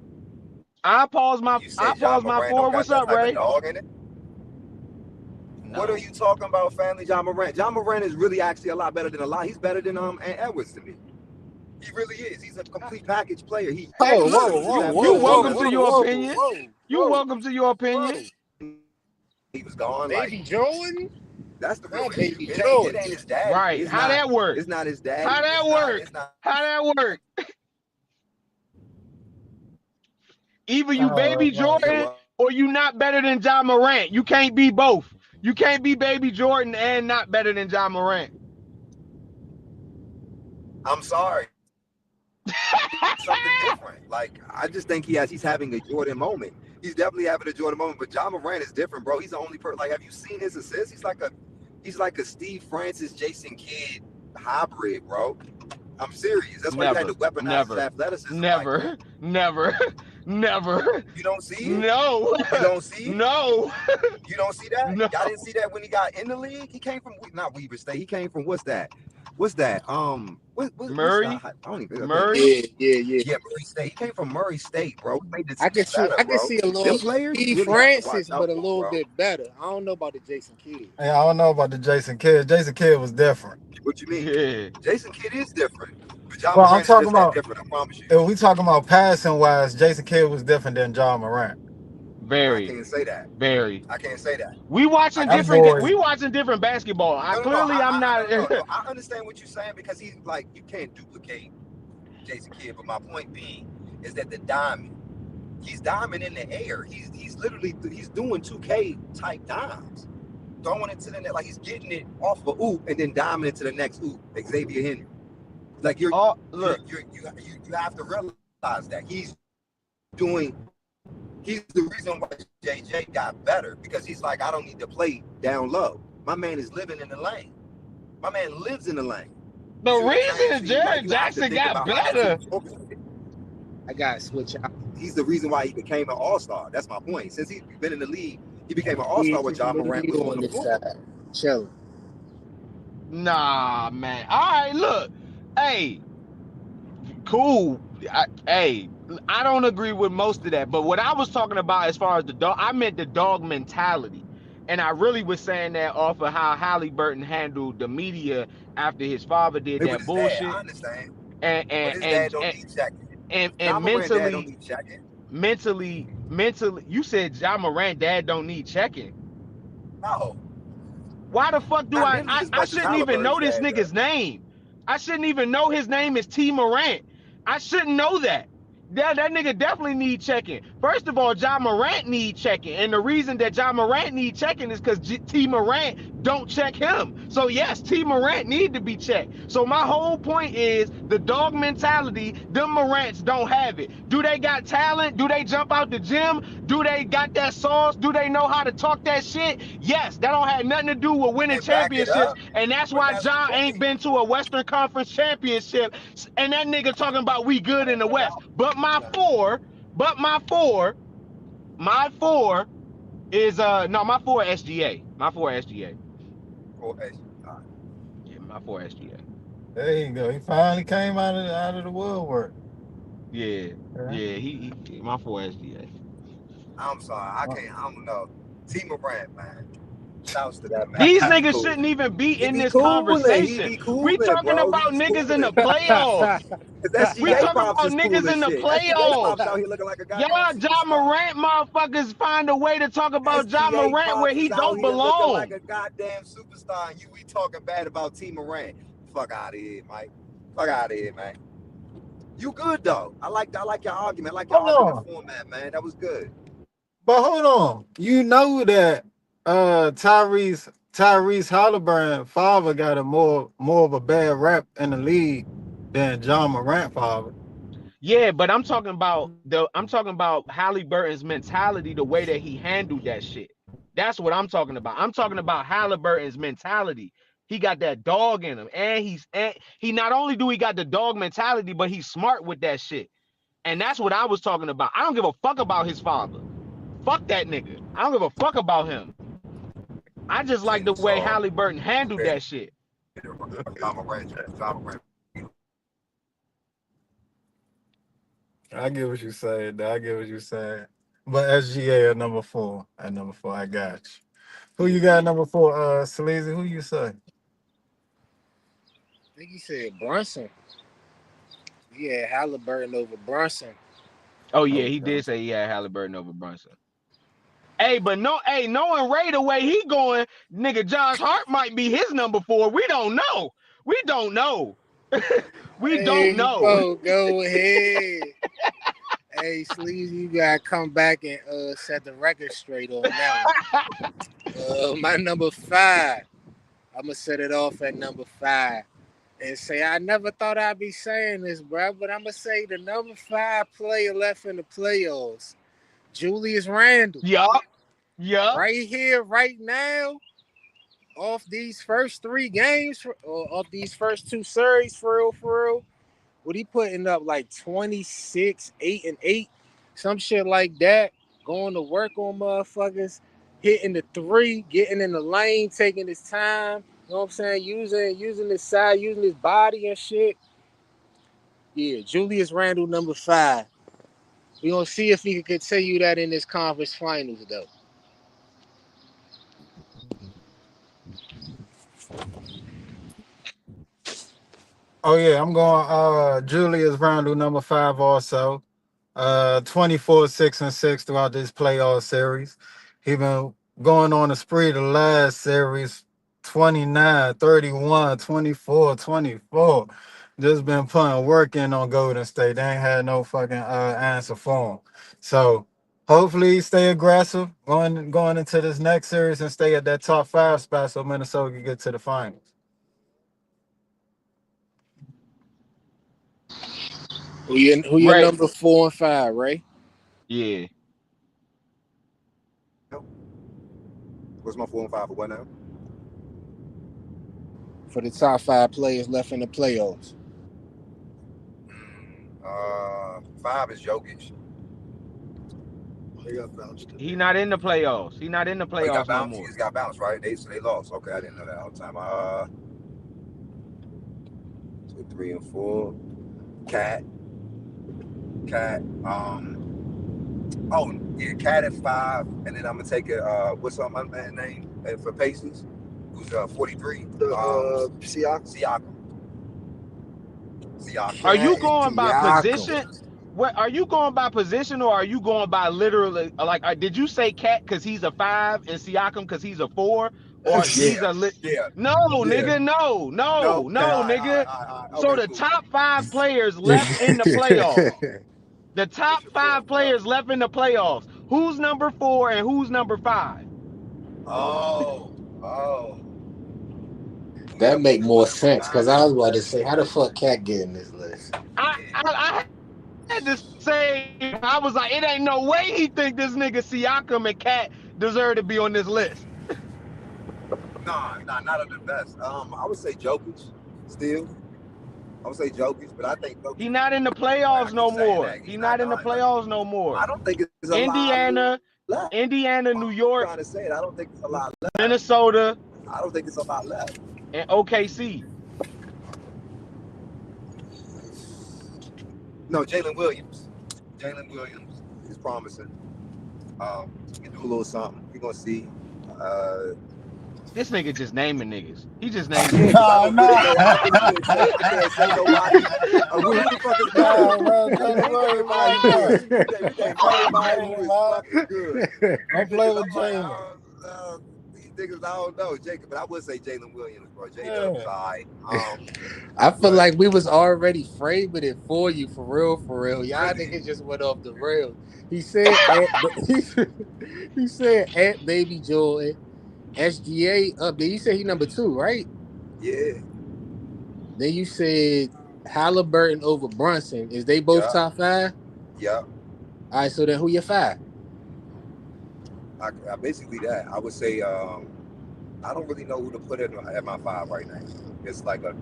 You I said John pause my Moran don't four. got What's that up, type of Ray? dog in it? What are No. you talking about, family? John Moran. John Moran is really actually a lot better than a lot. He's better than Ant Edwards to me. He really is. He's a complete package player. He Hey, Whoa, look, whoa, literally just whoa, had you whoa, four whoa, welcome assists. to whoa, your whoa, opinion. whoa, You whoa, welcome to your opinion. whoa. He was gone. Like Baby Jordan? that's the real Not issue. baby It Jordan. ain't his daddy. Right. How that work? It's not his daddy. How that work? It's not. How that work? Either you Oh, baby man. You know Jordan what? or you not better than John Morant. You can't be both. You can't be baby Jordan and not better than John Morant. I'm sorry. Something different. Like I just think he's having a Jordan moment. He's definitely having a Jordan moment. But John Moran is different, bro. He's the only person. Like, have you seen his assists? He's like a Steve Francis, Jason Kidd hybrid, bro. I'm serious. That's why you had Never, to weaponize his never, athleticism like that. never, never, never. You don't see it? No, You don't see it? no, You don't see that? no. Y'all didn't see that when he got in the league? He came from not Weaver State. He came from what's that? What's that? Murray, I don't even think. Murray. Yeah. Yeah, Murray State. He came from Murray State, bro. He made the I team can see better, I can bro. see a little Them players you Steve really have to watch Francis, out but a for, little bro. bit better. I don't know about the Jason Kidd. Hey, I don't know about the Jason Kidd. Jason Kidd was different. What you mean? Yeah, Jason Kidd is different, but John Well, I'm Moran is talking just that about different. I promise you. if we talking about passing wise, Jason Kidd was different than John Morant. I very, can't say that. very. I can't say that. We I watching That can't say different. that. boy, We watching different basketball. I No, no, no. clearly I'm not. No. I understand what you're saying because he's like you can't duplicate Jason Kidd. But my point being is that the diamond, he's diamond in the air. He's literally he's doing 2K type dimes, throwing it to the net like he's getting it off of a oop and then diming it to the next oop. Xavier Henry, like Oh, look, you have to realize that doing. He's the reason why JJ got better because he's like I don't need to play down low. My man is living in the lane. My man lives in the lane. You the see what I'm saying? reason So Jared you have to Jackson think got about how that team better. is orchestrated. I gotta switch out. he's the reason why he became an all-star. That's my point. Since he's been in the league, he became an all-star when John What Morant you was on on the this floor. side? Chilling. Nah, man. All right, look. Hey, cool. Hey, I don't agree with most of that, but what I was talking about as far as the dog, I meant the dog mentality. And I really was saying that off of how Halliburton handled the media after his father did It was that his dad. I bullshit. understand, And but and his and dad don't and, need checking. and John Morant dad don't mentally, need checking. mentally, you said John Morant dad don't need checking. No, Why the fuck do not nearly as I much as shouldn't even Halliburton's know this dad does. nigga's name. I shouldn't even know his name is T Morant. I shouldn't know that. That nigga definitely need checking. First of all, John Morant need checking. And the reason that John Morant need checking is because T Morant don't check him. So yes, T Morant need to be checked. So my whole point is the dog mentality, them Morants don't have it. Do they got talent? Do they jump out the gym? Do they got that sauce? Do they know how to talk that shit? Yes, that don't have nothing to do with winning And back it championships. up, And that's but why that's the John ain't point. been to a Western Conference championship. And that nigga talking about we good in the West. But my four is no, my four SGA. My four SGA. Oh, hey, Yeah, my four SGA. There you go. He finally came out of the woodwork. Yeah. Yeah. Yeah, my four SGA. I'm sorry, I can't. I don't know. T Morant, man. Shouts to that man. These That's niggas cool. shouldn't even be He in be this cooling. He conversation. be We cooling, talking bro. about He's niggas in the cooling. playoffs. Cause We SGA talking pops about is cool niggas and in the shit. SGA pops playoffs. out here looking like a goddamn Y'all, John superstar. Morant motherfuckers find a way to talk about John SGA Morant where pops he is out don't here looking like belong. a goddamn superstar, and you we talking bad about T Morant. Fuck out of here, Mike. Fuck out of here, man. You good though. I like your argument. I like your Hold argument on. format, man. That was good. But hold on. You know that Tyrese Halliburton father got a more of a bad rap in the league than John Morant father. Yeah, but I'm talking about Halliburton's mentality, the way that he handled that shit. That's what I'm talking about. I'm talking about Halliburton's mentality. He got that dog in him, and he not only do he got the dog mentality, but he's smart with that shit. And that's what I was talking about. I don't give a fuck about his father. Fuck that nigga. I don't give a fuck about him. I just like the way So Halliburton handled okay, that shit. John Morant. I get what you saying. I get what you saying. But SGA at number four. At number four, I got you. Who you got at number four? Sleazy. Who you say? I think he said Brunson. Yeah, Halliburton over Brunson. Oh yeah, he Okay. did say he had Halliburton over Brunson. Hey, but no, hey, knowing Ray the way he going, nigga, Josh Hart might be his number four. We don't know. We don't know. We don't Hey, know. Bo, go ahead. Hey, Sleazy, you gotta come back and set the record straight on that one. My number five. I'm gonna set it off at number five and say I never thought I'd be saying this, bro, but I'm gonna say the number five player left in the playoffs, Julius Randle, Yup, yup. right here, right now, off these first three games, or off these first two series, for real. What he putting up like 26, 8 and 8, some shit like that. Going to work on motherfuckers, hitting the three, getting in the lane, taking his time. You know what I'm saying? Using his side, using his body and shit. Yeah, Julius Randle number five. We gonna see if he can continue that in this conference finals though. Oh yeah, I'm going Julius Randle number five also. 24, 6 and 6 throughout this playoff series. He been going on a spree the last series 29, 31, 24, 24. Just been putting work in on Golden State. They ain't had no fucking answer for him. So hopefully he stay aggressive going into this next series and stay at that top five spot so Minnesota can get to the finals. Who your Ray. number 4 and 5, Ray? Yeah. What's my 4 and 5 for what now? For the top five players left in the playoffs. 5 is Jokic. They got bounced today. He not in the playoffs. He not in the Oh, he got playoffs no bounced. He more. just got bounced, right? So they lost. Okay, I didn't know that all the time. 2, 3, and 4. Cat. Oh yeah, Cat at 5, and then I'm gonna take it. What's my man name for Pacers? Who's 43? Siakam. Siakam. Are you Cat and going by Siakam. position? What are you going by position, or are you going by literally? Like, did you say Cat because he's a 5 and Siakam because he's a 4, or Yeah, these are yeah, No, yeah. nigga, no, No, okay, all right, nigga. So okay, the cool. top 5 players left in the playoffs. The top What's your 5 4? players left in the playoffs. Who's number 4 and who's number 5? Oh. That make more sense because I was about to say, how the fuck Cat get in this list? I had to say, I was like, it ain't no way he think this nigga Siakam and Cat deserve to be on this list. Nah, not of the best. I would say Jokic still. I would say Jokic, but I think Jokic, He not in the I playoffs keep no saying more. that. He not in the done, but playoffs no more. I don't think it's a Indiana, lot left. New I'm York, trying to say it. I don't think it's a lot left. Minnesota, I don't think it's a lot left. and OKC. No, Jalen Williams. Jalen Williams is promising. He can do a little something. We're gonna see. This nigga just naming niggas. He just naming Yeah, niggas. 'cause I don't really know. I can't say nobody. Who the fuck is Nah, good? bro, We Jalen can't Williams everybody like who's that. good. We can't everybody who is fucking good. Don't play with I'm like, Jalen. these niggas, I don't know, Jacob, but I would say Jalen Williams, bro. Yeah. J-Dub's all right. I feel but- like we was already framing it for you, for real. Y'all niggas just went off the rails. He said, he said at Baby Jordan, SGA up. Then you said he number 2, right? Yeah. Then you said Halliburton over Brunson. Is they both Yeah. top 5? Yeah. All right, so then who your 5? I basically that. I would say I don't really know who to put at my 5 right now. It's like a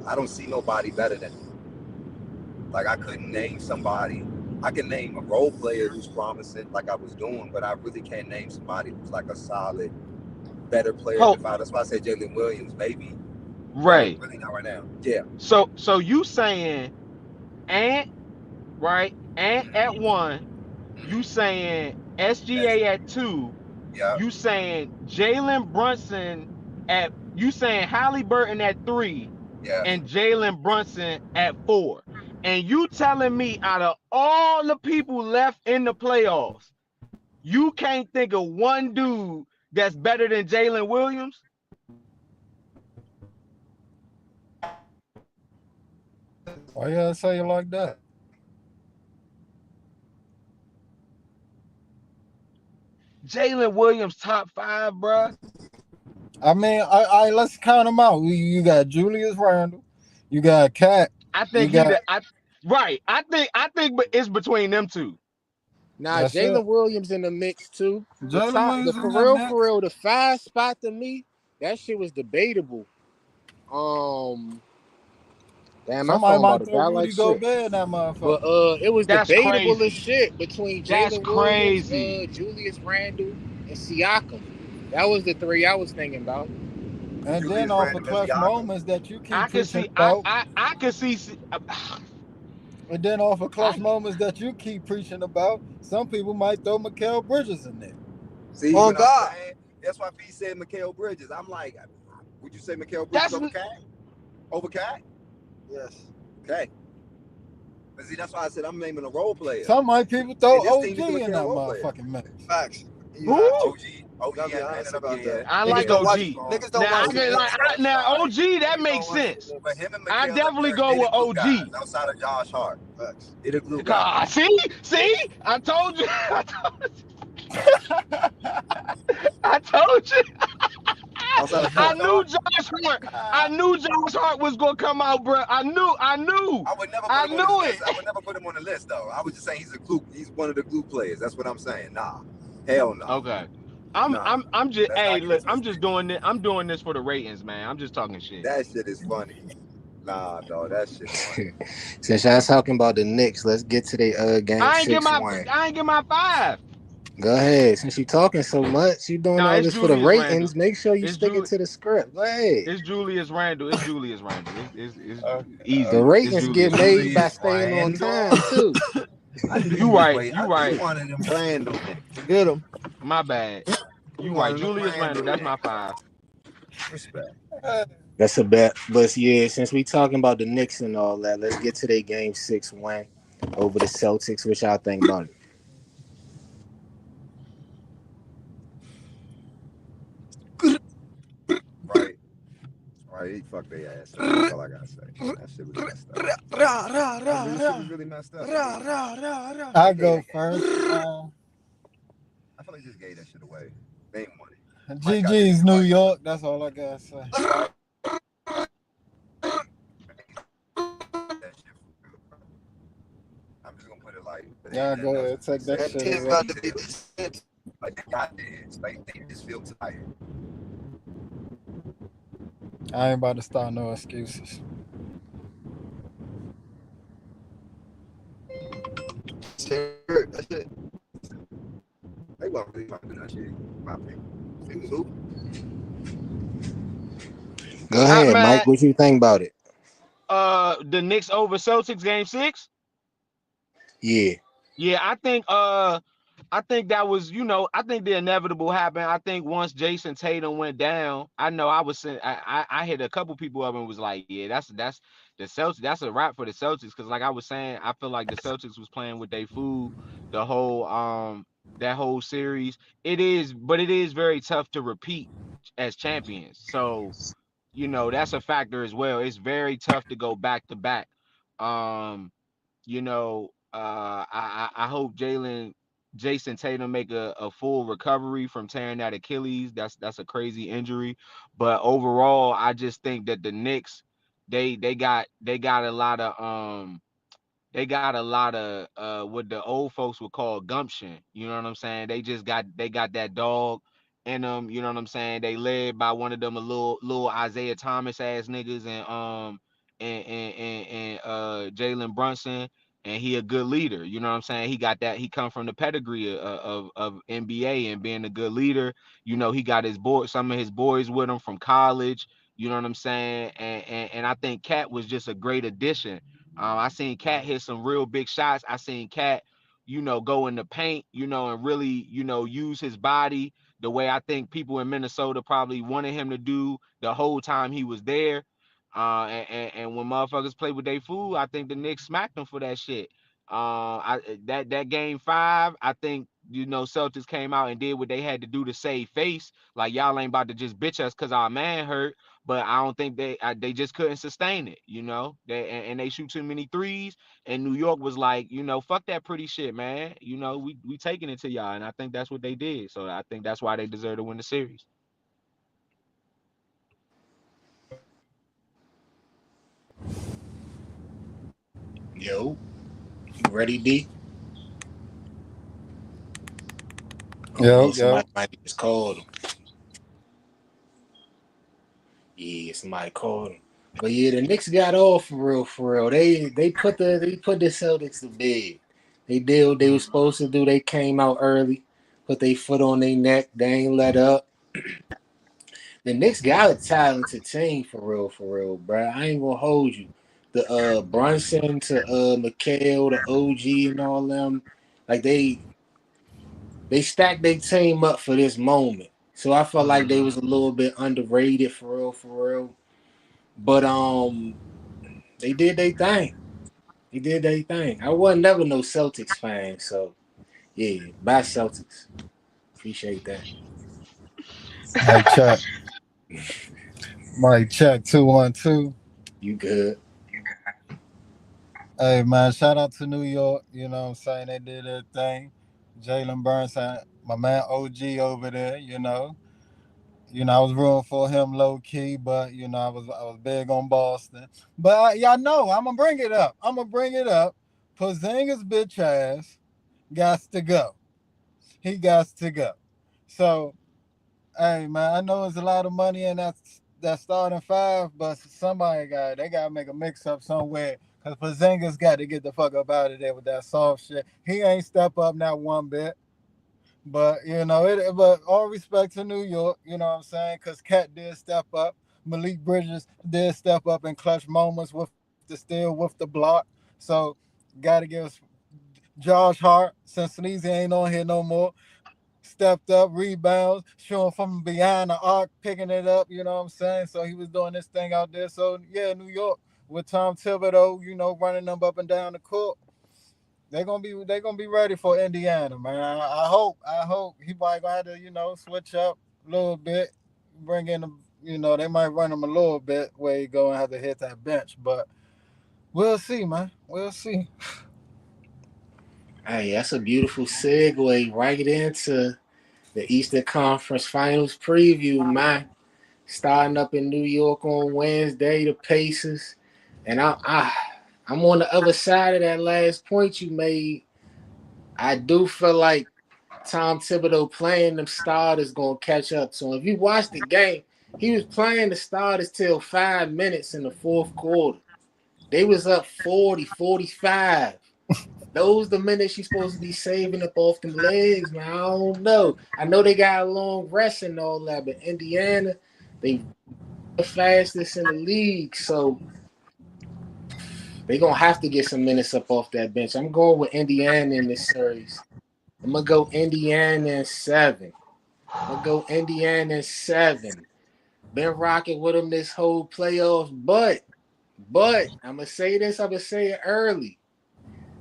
I don't see nobody better than him. Like I couldn't name somebody. I can name a role player who's promising, like I was doing, but I really can't name somebody who's like a solid, better player than 5. That's why I said Jalen Williams, maybe. Right. Really not right now. Yeah. So you saying Ant, right? Ant at 1. You saying SGA at 2. Yeah. You saying Jalen Brunson at. You saying Halliburton at 3. Yeah. And Jalen Brunson at 4. And you telling me out of all the people left in the playoffs, you can't think of one dude that's better than Jalen Williams? Why you gotta say it like that? Jalen Williams top 5, bruh. I mean, I let's count them out. You got Julius Randle, you got Cat. I think right. I think it's between them two. Nah, That's Jalen it. Williams in the mix too. The Jalen top, Williams the in for that real, the 5 spot to me, that shit was debatable. Damn, my Somebody phone about might to throw die Rudy like shit. Gobert in that motherfucker. But it was That's debatable crazy. as shit between That's Jalen Williams, crazy. Julius Randle, and Siakam. That was the 3 I was thinking about. And Julius then off Randle of and clutch Siakam. moments that you keep I can preaching see. about. I can see. And then off of clutch moments that you keep preaching about, some people might throw Mikal Bridges in there. See, On what I'm God. saying? That's why P said Mikal Bridges. I'm like, would you say Mikal Bridges That's- over Cat? Over Cat? Yes. Okay. But see, that's why I said I'm naming a role player. Some might people throw And this OG team is doing in that role player. motherfucking mix. Facts. Who? OG, Gotta be honest about that. I Niggas like don't watch- OG. Niggas don't Now, watch the Knicks. now OG, that Niggas makes don't watch the sense. Knicks. But him and I Mikal definitely are go they with the glue OG. guys outside of Josh Hart. Facts. They the glue guys. God, see, I told you. I told you. Outside of I Josh knew Hart, Josh Hart. I knew Josh Hart was gonna come out, bro. I knew. I would never put I him on knew this it. list. I would never put him on the list though. I was just saying he's one of the glue players. That's what I'm saying. Nah. Hell no. Okay. I'm just Let's hey not get look, it I'm twisted. just doing this. I'm doing this for the ratings, man. I'm just talking shit. That shit is funny. Nah, dog, that shit funny. Since y'all talking about the Knicks, let's get to the game I ain't 6 get my one. I ain't get my 5. Go ahead. Since you talking so much, you doing Nah, all it's this for the Julius Randle. ratings. Make sure you It's stick it Julie. to the script. Go ahead. It's Julius Randle. It's Julius Randle. It's Okay. The easy. It's ratings get Julius Randle. made by Julius staying on Randle. time too. I knew You you was right. waiting. You I knew you right. wanted them random niggas. Get them. My bad. You You right. wanted them Julius Randle. random That's my niggas. five. Respect. That's a bet. But yeah, since we talking about the Knicks and all that, let's get to their game 6 win over the Celtics. Which y'all think about it? Right. Right. He fucked their ass up. That's all I gotta say. That shit was messed up. The shit was really messed up. I They gave go that game. first. I feel like they just gave that shit away. They ain't won it. Mike got their GG's New York. That's all I gotta say. that shit for real, bro. I'm just gonna put it like, but ain't Y'all nothing go else ahead, to be take that said. That shit team Just away. about he to be said, the like they got this. Like they just feel tired. I ain't about to start no excuses. That's it. They wasn't really trying to do that shit. In my opinion. They was hooping. Go ahead, Man, Mike. What you think about it? the Knicks over Celtics game 6. Yeah. Yeah, I think that was, I think the inevitable happened. I think once Jason Tatum went down, I know I was saying I hit a couple people up and was like, yeah, that's the Celtics. That's a wrap for the Celtics because like I was saying, I feel like the Celtics was playing with their food the whole that whole series. But it is very tough to repeat as champions. So, that's a factor as well. It's very tough to go back to back. Um I hope Jason Tatum make a full recovery from tearing that Achilles. That's a crazy injury. But overall, I just think that the Knicks, they got a lot of what the old folks would call gumption. You know what I'm saying? They got that dog in them. You know what I'm saying? They led by one of them a little Isaiah Thomas ass niggas and Jalen Brunson. And he a good leader. You know what I'm saying? He got that. He come from the pedigree of NBA and being a good leader. He got some of his boys with him from college. You know what I'm saying? And I think Cat was just a great addition. I seen Cat hit some real big shots. I seen Cat, go in the paint, and really, use his body the way I think people in Minnesota probably wanted him to do the whole time he was there. And when motherfuckers play with their food, I think the Knicks smacked them for that shit. That game 5, I think Celtics came out and did what they had to do to save face. Like y'all ain't about to just bitch us because our man hurt, but I don't think they just couldn't sustain it. And they shoot too many threes. And New York was like, fuck that pretty shit, man. We taking it to y'all, and I think that's what they did. So I think that's why they deserve to win the series. Yo, you ready, D? Oh Yo, no, yo. somebody might have just called him. Yeah, somebody called him. But yeah, the Knicks got off for real, for real. They put the Celtics to bed. They did what they were supposed to do. They came out early, put their foot on their neck. They ain't let up. The Knicks got a talented team for real, bro. I ain't gonna hold you. The Brunson to McHale, the OG and all them, like they stacked their team up for this moment. So I felt like they Mm-hmm. was a little bit underrated for real. But they did their thing. They did their thing. I wasn't never no Celtics fan, so yeah, bye Celtics. Appreciate that. Mike check. Mike check 212. You good. Hey man, shout out to New York. You know what I'm saying? They did their thing. Jalen Burns, my man OG over there, I was rooting for him low key, but I was big on Boston. But y'all know I'm gonna bring it up. I'm gonna bring it up. Porzingis bitch ass got to go. He got to go. So hey man, I know it's a lot of money in that starting 5, but they gotta make a mix up somewhere. Cause Porzingis got to get the fuck up out of there with that soft shit. He ain't step up not one bit. But but all respect to New York, you know what I'm saying? Because Cat did step up. Malik Bridges did step up in clutch moments with the steal, with the block. So, gotta give Josh Hart, since Sneezy ain't on here no more, stepped up, rebounds, showing from behind the arc, picking it up, you know what I'm saying? So he was doing this thing out there. So yeah, New York with Tom Thibodeau, running them up and down the court. They gonna be ready for Indiana, man. I hope he might gonna have to, switch up a little bit, bring in the they might run him a little bit where he gonna have to hit that bench, but we'll see, man. We'll see. Hey, that's a beautiful segue right into the Eastern Conference Finals preview, man. Starting up in New York on Wednesday, the Pacers, and I'm on the other side of that last point you made. I do feel like Tom Thibodeau playing them starters gonna catch up. So if you watch the game, he was playing the starters till 5 minutes in the fourth quarter. They was up 40, 45. Those the minutes you're supposed to be saving up off them legs, man. I don't know. I know they got a long rest and all that, but Indiana, they the fastest in the league, so they gonna have to get some minutes up off that bench. I'm going with Indiana in this series. I'm gonna go Indiana in 7. I'm gonna go Indiana in 7. Been rocking with them this whole playoffs, but I'm gonna say this. I'm gonna say it early.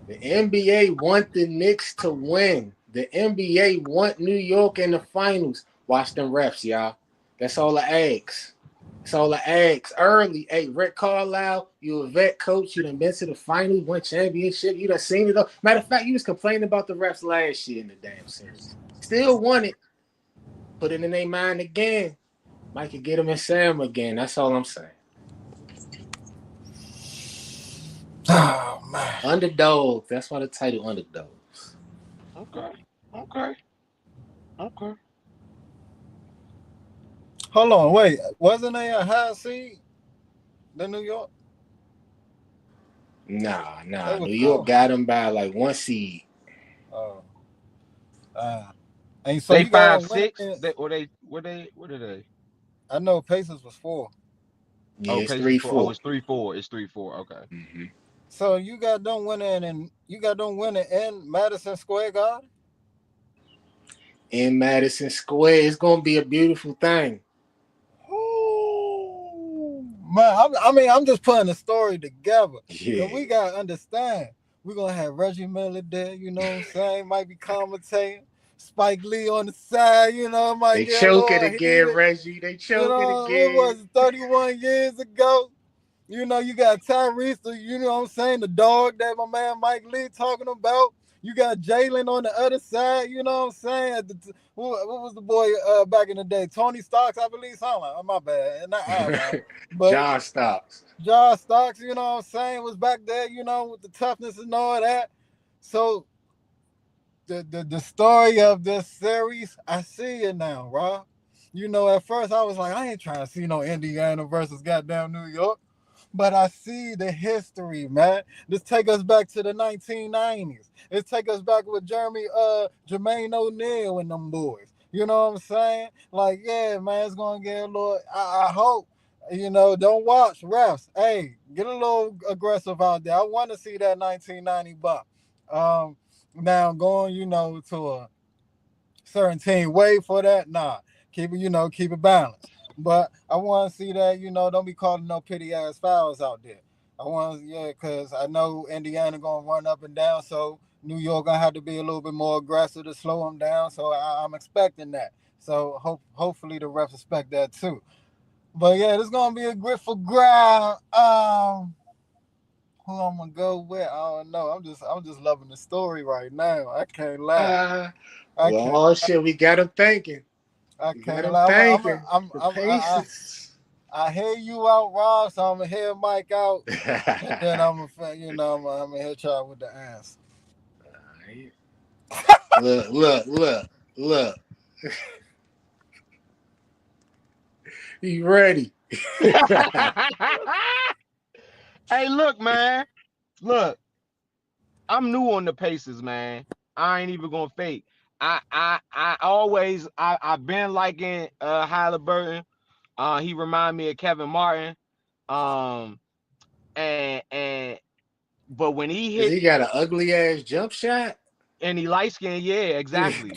The NBA want the Knicks to win. The NBA want New York in the finals. Watch them refs, y'all. That's all I ask. That's all I ask. Early. Hey, Rick Carlisle, you a vet coach. You done been to the finals, won championship. You done seen it all. Matter of fact, you was complaining about the refs last year in the damn series. Still won it. Put it in their mind again. Might could get them in Sam again. That's all I'm saying. Oh man. Underdog. That's why the title Underdogs. Okay. Okay. Okay. Hold on, wait. Wasn't they a high seed? The New York? Nah. They New was York 4. got them by like 1 seed. Oh. Uh, and so They you got five them winning. six. They or they what are they? I know Pacers was 4. Yeah, Oh, it's Pacers three four. Oh, four. it's 3-4. It's 3-4. Okay. Mm-hmm. So you got them winning in Madison Square Garden. In Madison Square, it's gonna be a beautiful thing. Ooh, man, I'm just putting the story together. Cause we Yeah. gotta understand. We're gonna have Reggie Miller there, you know what I'm saying? Might be commentating. Spike Lee on the side, might They get a choke it little again, heated. Reggie. They choke it What again. was it, 31 years ago? You got Tyrese, you know what I'm saying, the dog that my man Mike Lee talking about. You got Jalen on the other side, you know what I'm saying? What was the boy back in the day? Tony Stocks, I believe, something like, oh, my bad, not man. But John Stocks. Josh Stocks, you know what I'm saying, was back there, with the toughness and all that. So the story of this series, I see it now, Rob. At first I was like, I ain't trying to see no Indiana versus goddamn New York. But I see the history, man. This take us back to the 1990s. It take us back with Jermaine O'Neal and them boys. You know what I'm saying? Like, yeah, man, it's gonna get a little. I hope. Don't watch refs. Hey, get a little aggressive out there. I want to see that 1990 buck. Um, Now going, to a certain team. Wait for that. Nah, keep it balanced. But I want to see that, don't be calling no pity ass fouls out there. I want, yeah, because I know Indiana gonna run up and down, so New York gonna have to be a little bit more aggressive to slow them down. So I'm expecting that. So hopefully the refs expect that too. But yeah, this gonna be a grit for ground. Who I'm gonna go with? I don't know. I'm just loving the story right now. I can't lie. Uh, I well, can't. oh shit, we got him thinking. I We got can't him lie. thinking. The I Pacers. I hear you out, Rob. So I'm gonna hear Mike out, and then I'm gonna hit y'all with the answer. look. You ready? Hey, look, man. Look, I'm new on the Pacers, man. I ain't even gonna fake. I've been liking Halliburton. He remind me of Kevin Martin. Um, and but when he Cause hit he got an ugly ass jump shot. and he light skin, yeah, exactly.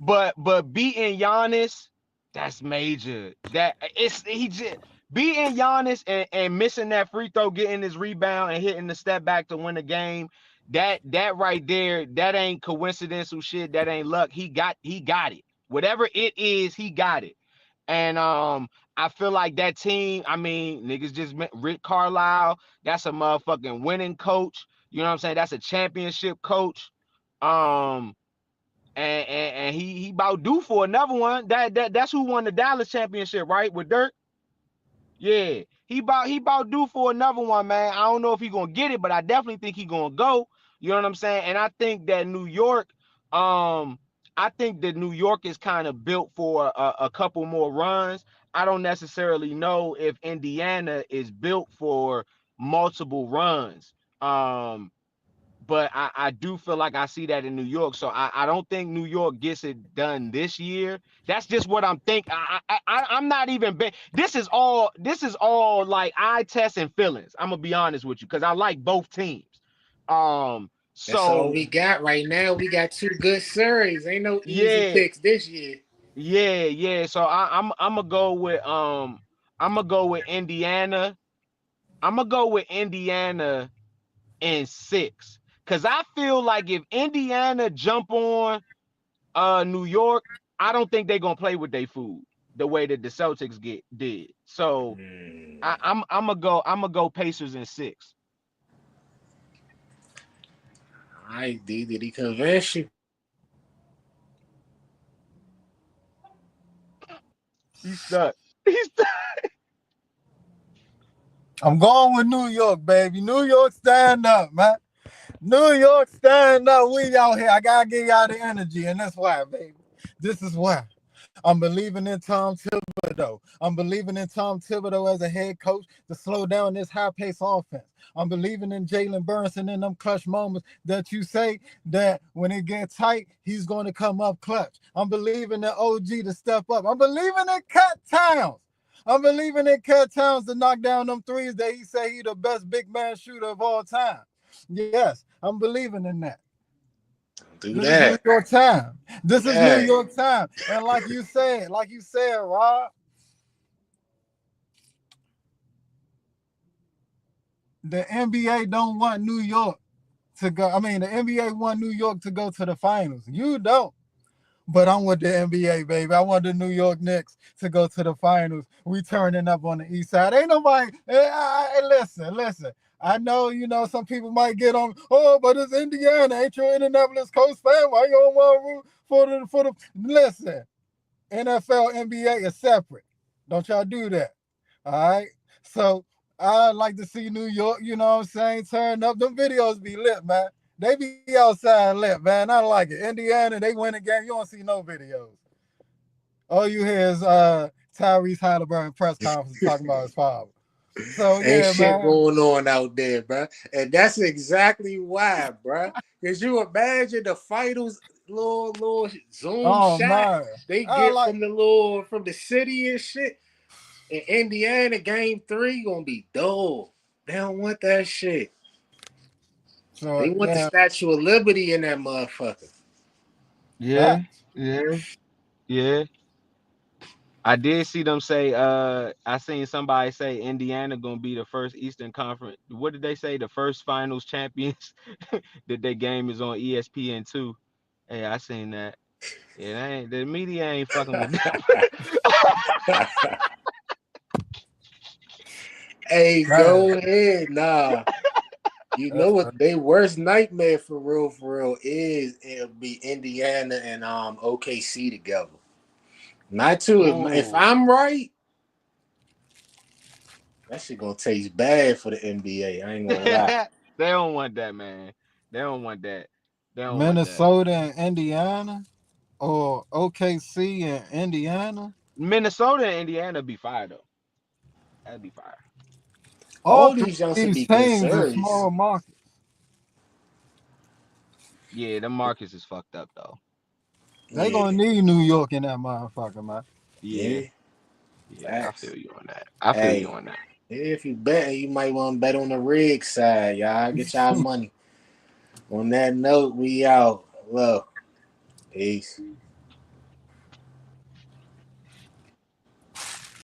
But but beating Giannis, that's major. That it's he just beating Giannis and missing that free throw, getting his rebound and hitting the step back to win the game. That right there, that ain't coincidental shit. That ain't luck. He got it. Whatever it is, he got it. And I feel like that team, I mean, niggas just met Rick Carlisle. That's a motherfucking winning coach. You know what I'm saying? That's a championship coach. Um, and he about due for another one. That's who won the Dallas championship, right? With Dirk. Yeah, he about due for another one, man. I don't know if he gonna get it, but I definitely think he gonna go. You know what I'm saying? And I think that New York, I think that New York is kind of built for a couple more runs. I don't necessarily know if Indiana is built for multiple runs. But I do feel like I see that in New York. So I don't think New York gets it done this year. That's just what I'm thinking. I'm not even this is all like eye test and feelings. I'm gonna be honest with you because I like both teams. That's all So we got right now. We got two good series. Ain't no easy yeah, picks this year. yeah. So I'm gonna go with I'm gonna go with Indiana. I'm gonna go with Indiana in 6. Cause I feel like if Indiana jump on New York, I don't think they're gonna play with their food the way that the Celtics did. So I'm gonna go Pacers in 6. All right, D. Did he convince you? He's stuck. He's stuck. I'm going with New York, baby. New York, stand up, man. New York, stand up. We out here. I gotta give y'all the energy, and that's why, baby. This is why. I'm believing in Tom Thibodeau. I'm believing in Tom Thibodeau as a head coach to slow down this high-paced offense. I'm believing in Jalen Brunson in them clutch moments that you say that when it gets tight, he's going to come up clutch. I'm believing in OG to step up. I'm believing in Cat Towns. I'm believing in Cat Towns to knock down them threes that he say he the best big man shooter of all time. Yes, I'm believing in that. Do This is New that. York time. Do This is New that. York time. And like you said, Rob, the NBA don't want New York to go. I mean, the NBA want New York to go to the finals. You don't. But I'm with the NBA, baby. I want the New York Knicks to go to the finals. We turning up on the East Side. Ain't nobody. Listen. I know, some people might get on. Oh, but it's Indiana. Ain't you an Indianapolis Coast fan? Why you don't want to root for the? Listen, NFL, NBA is separate. Don't y'all do that. All right. So I like to see New York. You know what I'm saying? Turn up. Them videos be lit, man. They be outside lit, man. I like it. Indiana, they win a game. You don't see no videos. All you hear is Tyrese Halliburton press conference talking about his father. So Ain't yeah, shit man. going on out there, bro. And that's exactly why, bro. Cause you imagine the finals little zoom Oh shot man. they I get like from the city and shit. In Indiana, game 3 gonna be dull. They don't want that shit. so They want the yeah. Statue of Liberty in that motherfucker. Yeah, yeah, yeah. I did see them say, I seen somebody say Indiana gonna be the first Eastern Conference. What did they say? The first finals champions that their game is on ESPN2. Hey, I seen that. It ain't the media ain't fucking with them. Hey, Man, go ahead. Nah. You know that's what they worst nightmare for real is it'll be Indiana and OKC together. Not too. If Ooh. I'm right, that shit gonna taste bad for the NBA. I ain't gonna lie. They don't want that, man. They don't want that. They don't want that. Minnesota and Indiana or OKC and Indiana. Minnesota and Indiana be fire though. That'd be fire. All All three these youngsters of these be good teams are series. small markets. Yeah, the markets is fucked up though. They Yeah, gonna need New York in that motherfucker, man. Yeah, yeah, yeah, I facts. feel you on that. I feel you Hey, on that. if you bet, you might want to bet on the rig side, y'all. Get y'all money. On that note, we out. Love. Peace.